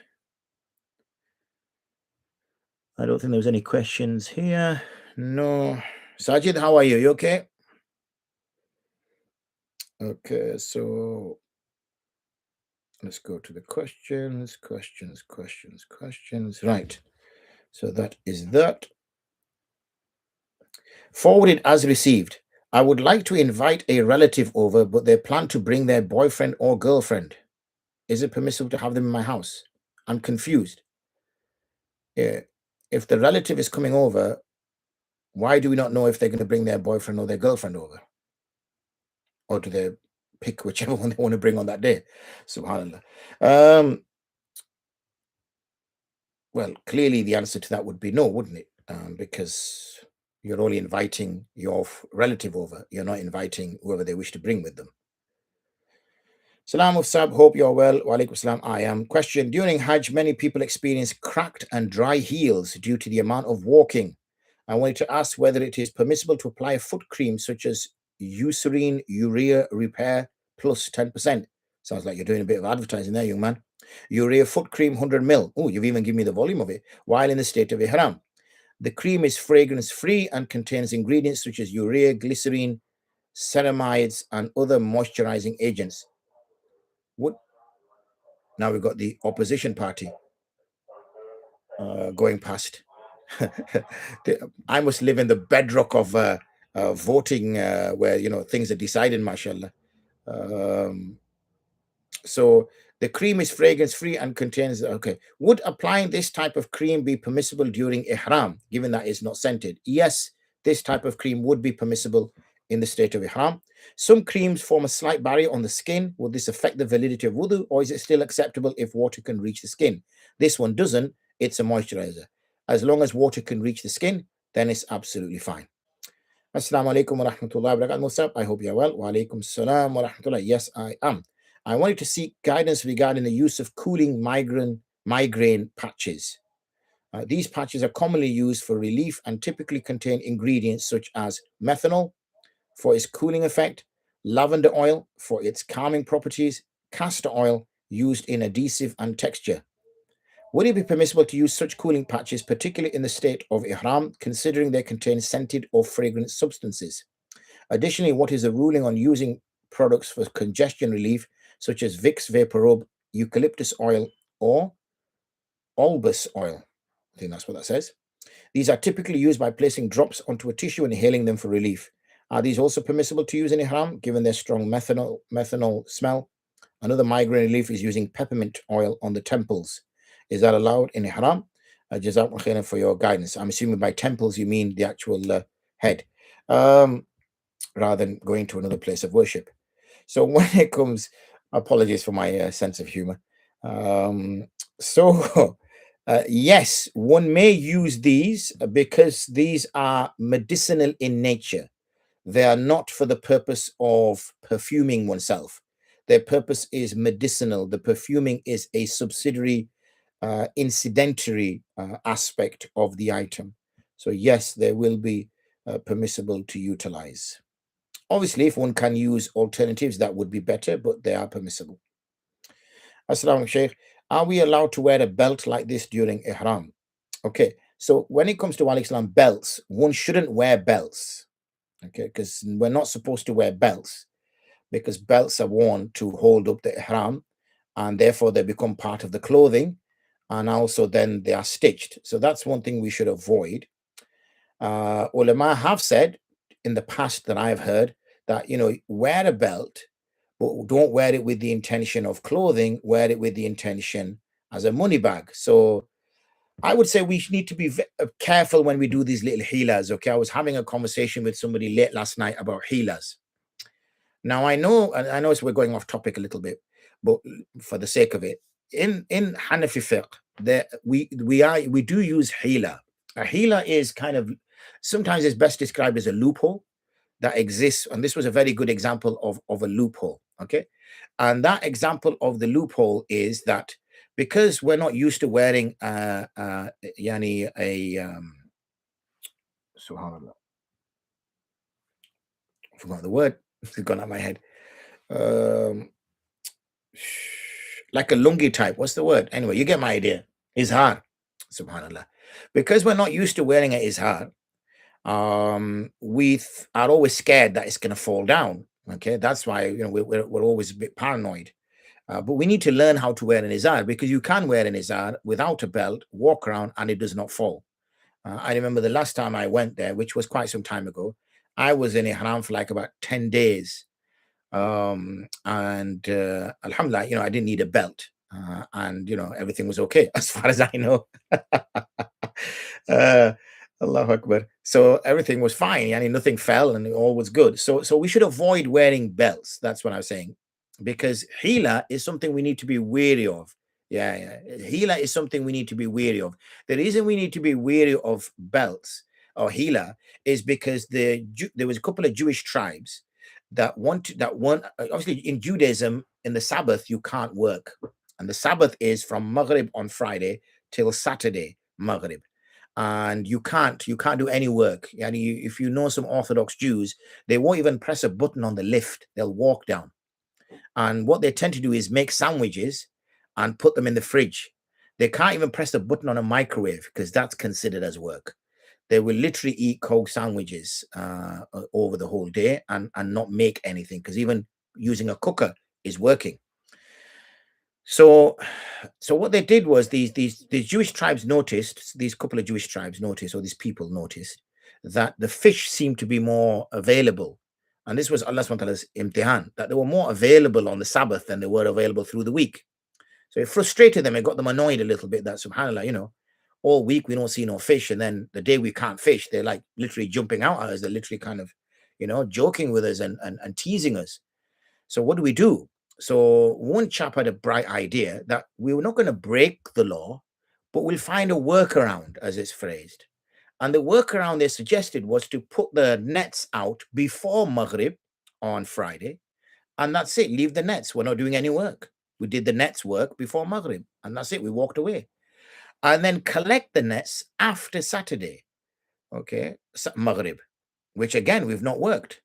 I don't think there was any questions here. No. Sajid, how are you? You okay? Okay, so let's go to the questions. Right. So that is that. Forwarded as received. I would like to invite a relative over, but they plan to bring their boyfriend or girlfriend. Is it permissible to have them in my house? I'm confused. If the relative is coming over, why do we not know if they're going to bring their boyfriend or their girlfriend over? Or do they pick whichever one they want to bring on that day? SubhanAllah. Well, clearly the answer to that would be no, wouldn't it? Because you're only inviting your relative over. You're not inviting whoever they wish to bring with them. Salam of Sab, hope you're well. Wa alaikum salam, I am. Question: during Hajj, many people experience cracked and dry heels due to the amount of walking. I wanted to ask whether it is permissible to apply foot cream such as Eucerin Urea Repair Plus 10%. Sounds like you're doing a bit of advertising there, young man. Urea foot cream 100 ml. Oh, you've even given me the volume of it. While in the state of Ihram. The cream is fragrance-free and contains ingredients such as urea, glycerine, ceramides, and other moisturizing agents. Now we've got the opposition party going past. I must live in the bedrock of voting where, things are decided, mashallah. So the cream is fragrance-free and contains, okay. Would applying this type of cream be permissible during Ihram, given that it's not scented? Yes, this type of cream would be permissible in the state of Ihram. Some creams form a slight barrier on the skin. Will this affect the validity of wudu, or is it still acceptable if water can reach the skin? This one doesn't. It's a moisturizer. As long as water can reach the skin, then it's absolutely fine. Assalamu alaikum wa rahmatullahi wa barakatuh. I hope you're well. Wa alaikum salam wa rahmatullah. Yes, I am. I wanted to seek guidance regarding the use of cooling migraine patches. These patches are commonly used for relief and typically contain ingredients such as methanol for its cooling effect, lavender oil for its calming properties, castor oil used in adhesive and texture. Would it be permissible to use such cooling patches, particularly in the state of Ihram, considering they contain scented or fragrant substances? Additionally, what is the ruling on using products for congestion relief, such as Vicks VapoRub, eucalyptus oil, or albus oil? I think that's what that says. These are typically used by placing drops onto a tissue and inhaling them for relief. Are these also permissible to use in Ihram, given their strong methanol smell? Another migraine relief is using peppermint oil on the temples. Is that allowed in Ihram? Jazakum khairan for your guidance. I'm assuming by temples you mean the actual head, rather than going to another place of worship. So when it comes, apologies for my sense of humor. Yes, one may use these because these are medicinal in nature. They are not for the purpose of perfuming oneself. Their purpose is medicinal. The perfuming is a subsidiary, incidentary aspect of the item. So yes, they will be permissible to utilize. Obviously, if one can use alternatives, that would be better, but they are permissible. Assalamu Shaykh. Are we allowed to wear a belt like this during Ihram? Okay, so when it comes to Al-Islam belts, one shouldn't wear belts. Okay, because we're not supposed to wear belts, because belts are worn to hold up the Ihram, and therefore they become part of the clothing, and also then they are stitched. So that's one thing we should avoid. Ulama have said in the past that I've heard that, wear a belt, but don't wear it with the intention of clothing, wear it with the intention as a money bag. So I would say we need to be careful when we do these little heelers. Okay, I was having a conversation with somebody late last night about heelers. Now I know we're going off topic a little bit, but for the sake of it, in Hanafi fiqh, we do use heela. A heela is kind of, sometimes it's best described as a loophole that exists, and this was a very good example of a loophole. Okay, and that example of the loophole is that because we're not used to wearing yani a subhanallah, I forgot the word, it's gone out of my head. Um, like a lungi type. What's the word? Anyway, you get my idea. Izhar, subhanallah. Because we're not used to wearing a izhar, we are always scared that it's going to fall down. Okay, that's why we're always a bit paranoid. But we need to learn how to wear an izhar, because you can wear an izhar without a belt, walk around, and it does not fall. I remember the last time I went there, which was quite some time ago. I was in Ihram for like about 10 days. And alhamdulillah, I didn't need a belt, and everything was okay as far as I know. Allahu Akbar. So everything was fine. Nothing fell and all was good. So we should avoid wearing belts. That's what I was saying, because hila is something we need to be wary of. Yeah. Hila is something we need to be wary of. The reason we need to be wary of belts or hila is because there was a couple of Jewish tribes that want obviously in Judaism, in the Sabbath you can't work, and the Sabbath is from Maghrib on Friday till Saturday Maghrib, and you can't do any work. If you know some Orthodox Jews, they won't even press a button on the lift, they'll walk down, and what they tend to do is make sandwiches and put them in the fridge. They can't even press a button on a microwave because that's considered as work. They will literally eat cold sandwiches over the whole day and not make anything, because even using a cooker is working. So what they did was these Jewish tribes noticed, these couple of Jewish tribes noticed, or these people noticed, that the fish seemed to be more available. And this was Allah subhanahu wa ta'ala's imtihan, that they were more available on the Sabbath than they were available through the week. So it frustrated them. It got them annoyed a little bit that subhanAllah, all week we don't see no fish, and then the day we can't fish, they're like literally jumping out at us. They're literally kind of, joking with us and teasing us. So what do? So one chap had a bright idea that we were not going to break the law, but we'll find a workaround, as it's phrased. And the workaround they suggested was to put the nets out before Maghrib on Friday, and that's it. Leave the nets. We're not doing any work. We did the nets work before Maghrib, and that's it. We walked away. And then collect the nets after Saturday, okay, Maghrib, which again, we've not worked.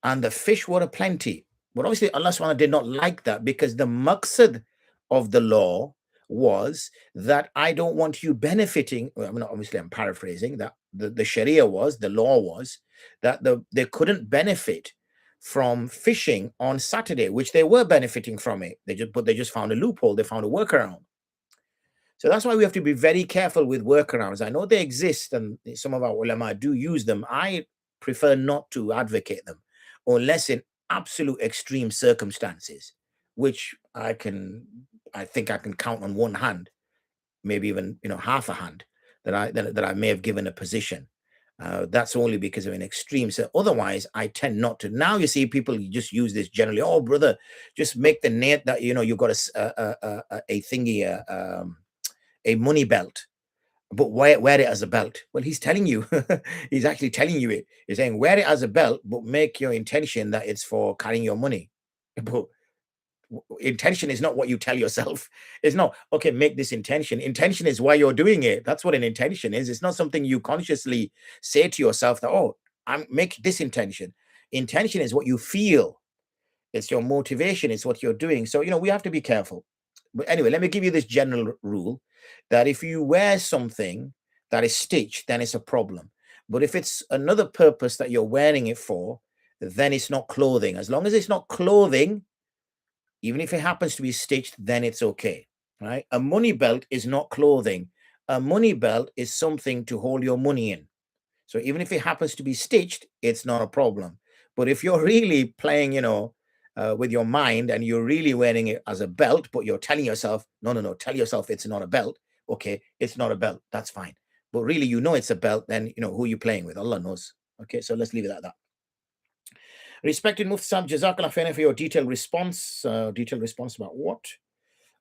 And the fish were aplenty. But obviously, Allah SWT did not like that, because the maqsad of the law was that I don't want you benefiting. Well, obviously, I'm paraphrasing that the Sharia was, the law was that they couldn't benefit from fishing on Saturday, which they were benefiting from it. They just found a loophole. They found a workaround. So that's why we have to be very careful with workarounds. I know they exist, and some of our ulama do use them. I prefer not to advocate them unless in absolute extreme circumstances, which I think I can count on one hand, maybe even half a hand, that I may have given a position. That's only because of an extreme. So otherwise, I tend not to. Now you see people just use this generally. Oh, brother, just make the net that you've got a thingy. A money belt, but wear it as a belt. Well, he's telling you, he's actually telling you it. He's saying wear it as a belt, but make your intention that it's for carrying your money. But intention is not what you tell yourself. It's not, okay, make this intention. Intention is why you're doing it. That's what an intention is. It's not something you consciously say to yourself that, oh, I'm make this intention. Intention is what you feel. It's your motivation. It's what you're doing. So, we have to be careful. But anyway, let me give you this general rule that if you wear something that is stitched, then it's a problem. But if it's another purpose that you're wearing it for, then it's not clothing. As long as it's not clothing, even if it happens to be stitched, then it's okay, right? A money belt is not clothing. A money belt is something to hold your money in. So even if it happens to be stitched, it's not a problem. But if you're really playing, with your mind, and you're really wearing it as a belt, but you're telling yourself, no, tell yourself it's not a belt. Okay, it's not a belt. That's fine. But really, it's a belt, then, who you're playing with. Allah knows. Okay, so let's leave it at that. Respected Mufti Sahib, Jazakallah khairan for your detailed response. Detailed response about what?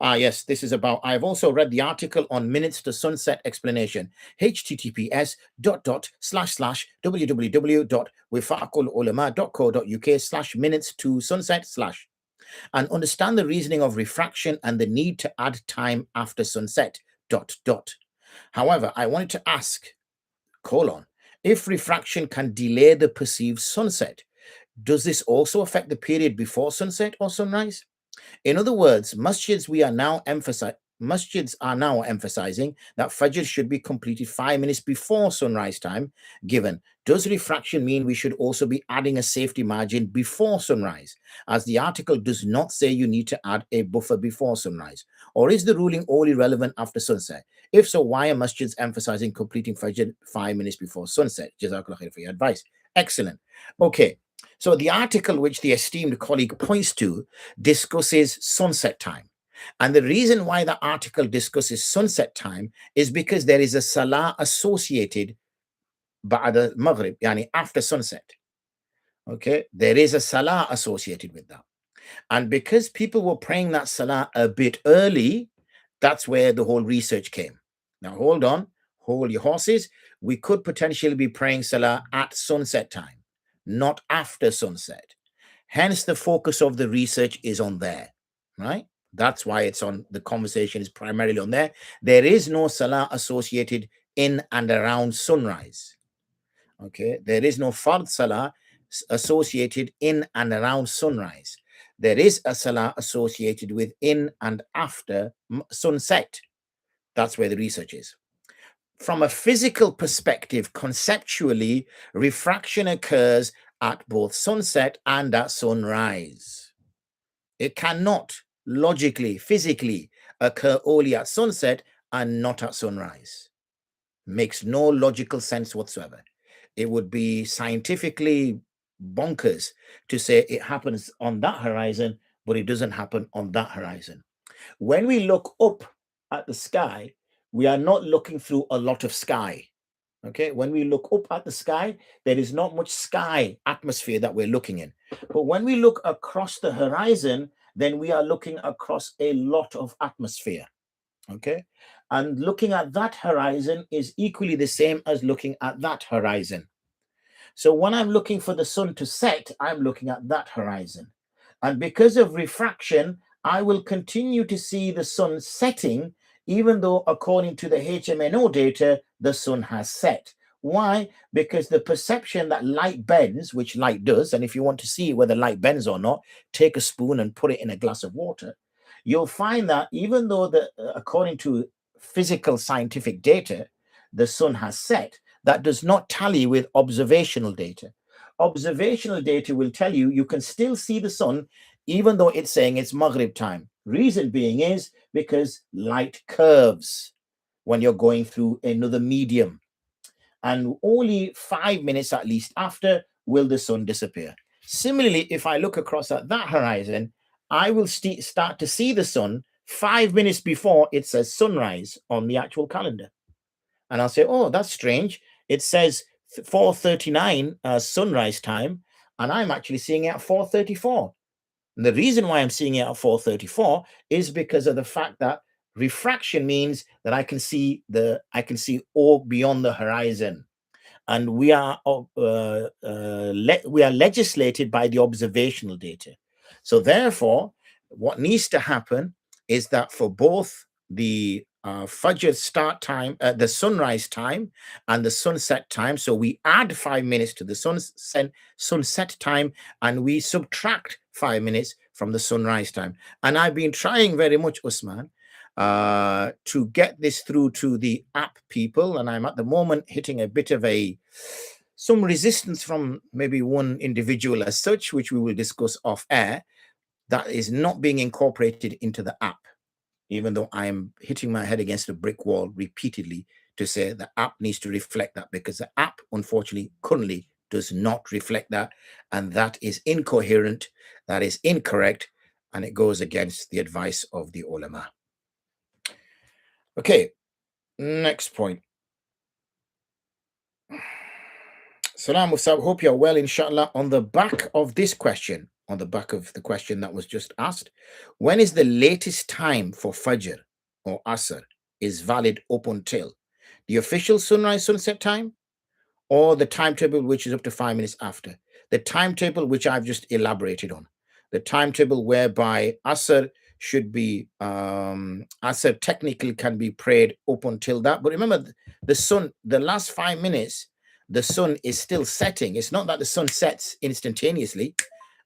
Yes, this is about, I've also read the article on minutes to sunset explanation, https://www.wifaqululama.co.uk/minutes to sunset/ and understand the reasoning of refraction and the need to add time after sunset, ... However, I wanted to ask, if refraction can delay the perceived sunset, does this also affect the period before sunset or sunrise? In other words, masjids are now emphasizing that Fajr should be completed 5 minutes before sunrise time. Given, does refraction mean we should also be adding a safety margin before sunrise, as the article does not say you need to add a buffer before sunrise? Or is the ruling only relevant after sunset? If so, why are masjids emphasizing completing Fajr 5 minutes before sunset? Jazakallah khair for your advice. Excellent. Okay. So the article which the esteemed colleague points to discusses sunset time. And the reason why the article discusses sunset time is because there is a salah associated ba'da maghrib, yani after sunset. Okay, there is a salah associated with that. And because people were praying that salah a bit early, that's where the whole research came. Now, hold on, hold your horses. We could potentially be praying salah at sunset time, not after sunset. Hence, the focus of the research is on there, right? That's why it's on, the conversation is primarily on there. There is no salah associated in and around sunrise. Okay, there is no fard salah associated in and around sunrise. There is a salah associated with in and after sunset. That's where the research is. From a physical perspective, conceptually, refraction occurs at both sunset and at sunrise. It cannot logically, physically occur only at sunset and not at sunrise. Makes no logical sense whatsoever. It would be scientifically bonkers to say it happens on that horizon, but it doesn't happen on that horizon. When we look up at the sky, we are not looking through a lot of sky. Okay, when we look up at the sky, there is not much sky atmosphere that we're looking in. But when we look across the horizon, then we are looking across a lot of atmosphere. Okay, and looking at that horizon is equally the same as looking at that horizon. So when I'm looking for the sun to set, I'm looking at that horizon. And because of refraction, I will continue to see the sun setting, even though according to the HMNO data, the sun has set. Why? Because the perception that light bends, which light does, and if you want to see whether light bends or not, take a spoon and put it in a glass of water. You'll find that even though according to physical scientific data, the sun has set, that does not tally with observational data. Observational data will tell you you can still see the sun even though it's saying it's Maghrib time. Reason being is because light curves when you're going through another medium. And only 5 minutes at least after will the sun disappear. Similarly, if I look across at that horizon, I will start to see the sun 5 minutes before it says sunrise on the actual calendar. And I'll say, oh, that's strange. It says 4:39 sunrise time, and I'm actually seeing it at 4:34. And the reason why I'm seeing it at 4:34 is because of the fact that refraction means that I can see all beyond the horizon, and we are legislated by the observational data. So therefore, what needs to happen is that for both the Fajr start time, the sunrise time and the sunset time, so we add 5 minutes to the sunset time and we subtract 5 minutes from the sunrise time. And I've been trying very much, Usman, to get this through to the app people, and I'm at the moment hitting a bit of some resistance from maybe one individual as such, which we will discuss off air, that is not being incorporated into the app, even though I'm hitting my head against a brick wall repeatedly to say the app needs to reflect that, because the app, unfortunately, currently does not reflect that, and that is incoherent, that is incorrect, and it goes against the advice of the ulama. Okay, next point. Salam Musab, hope you're well, inshallah. On the back of this question, on the back of the question that was just asked. When is the latest time for Fajr or Asr is valid up until? The official sunrise sunset time or the timetable which is up to 5 minutes after? The timetable which I've just elaborated on. The timetable whereby Asr should be, Asr technically can be prayed up until that. But remember, the sun, the last 5 minutes, the sun is still setting. It's not that the sun sets instantaneously,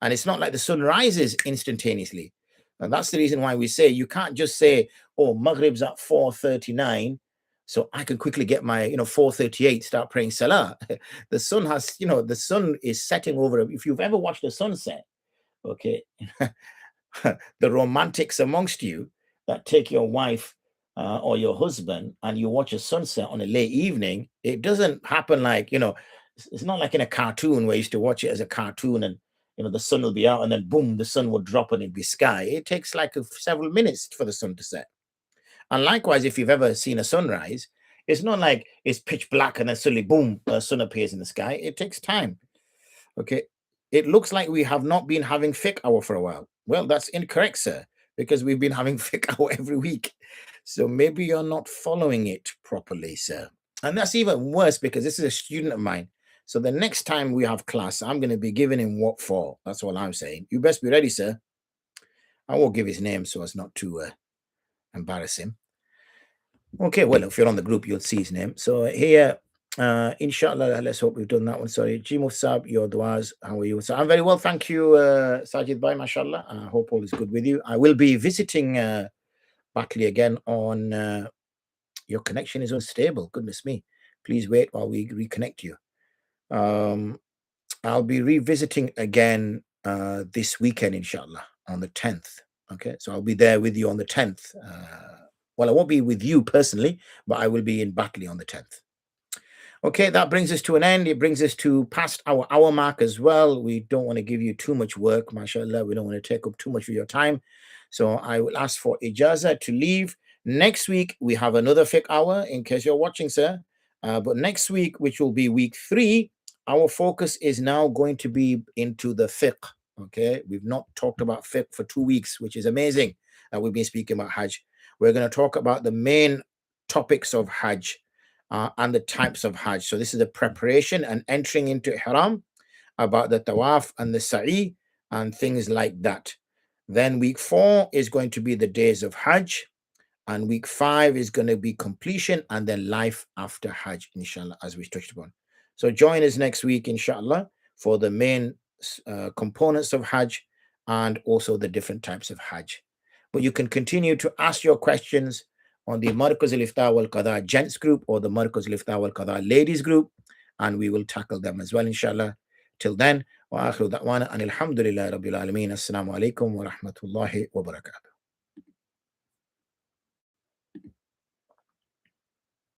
and it's not like the sun rises instantaneously. And that's the reason why we say you can't just say, oh, Maghrib's at 4:39, so I can quickly get my, 4:38, start praying Salah. The sun has, the sun is setting over. If you've ever watched a sunset, okay, the romantics amongst you that take your wife or your husband and you watch a sunset on a late evening, it doesn't happen like, it's not like in a cartoon where you used to watch it as a cartoon and, the sun will be out and then boom, the sun will drop and it'll be sky. It takes like several minutes for the sun to set. And likewise, if you've ever seen a sunrise, it's not like it's pitch black and then suddenly, boom, a sun appears in the sky. It takes time. Okay. It looks like we have not been having fiqh hour for a while. Well, that's incorrect, sir, because we've been having fiqh hour every week. So maybe you're not following it properly, sir. And that's even worse because this is a student of mine. So the next time we have class, I'm going to be giving him what for. That's all I'm saying. You best be ready, sir. I won't give his name so as not to embarrass him. Okay, well, if you're on the group, you'll see his name. So here, inshallah, let's hope we've done that one. Sorry, Jimuf Saab, your duas, how are you? So I'm very well, thank you, Sajid Bhai, mashallah. I hope all is good with you. I will be visiting Batley again on, your connection is unstable, goodness me. Please wait while we reconnect you. I'll be revisiting again this weekend, inshallah, on the 10th. Okay, so I'll be there with you on the 10th. Well, I won't be with you personally, but I will be in Batley on the 10th. Okay, that brings us to an end. It brings us to past our hour mark as well. We don't want to give you too much work, mashallah. We don't want to take up too much of your time. So I will ask for ijazah to leave. Next week, we have another fiqh hour, in case you're watching, sir. But next week, which will be week 3, our focus is now going to be into the fiqh. Okay, we've not talked about fiqh for 2 weeks, which is amazing. We've been speaking about Hajj. We're going to talk about the main topics of Hajj and the types of Hajj. So this is the preparation and entering into Ihram, about the Tawaf and the Sa'i and things like that. Then week 4 is going to be the days of Hajj. And week 5 is going to be completion and then life after Hajj, inshallah, as we touched upon. So join us next week, inshallah, for the main components of Hajj and also the different types of Hajj. But you can continue to ask your questions on the Markaz al-Ifta wal-Qāḍī gents group or the Markaz al-Ifta wal-Qāḍī ladies group, and we will tackle them as well, inshallah. Till then, wa akhiru da'wana and alhamdulillahi rabbil alameen. Assalamu alaikum wa rahmatullahi wa barakatuh.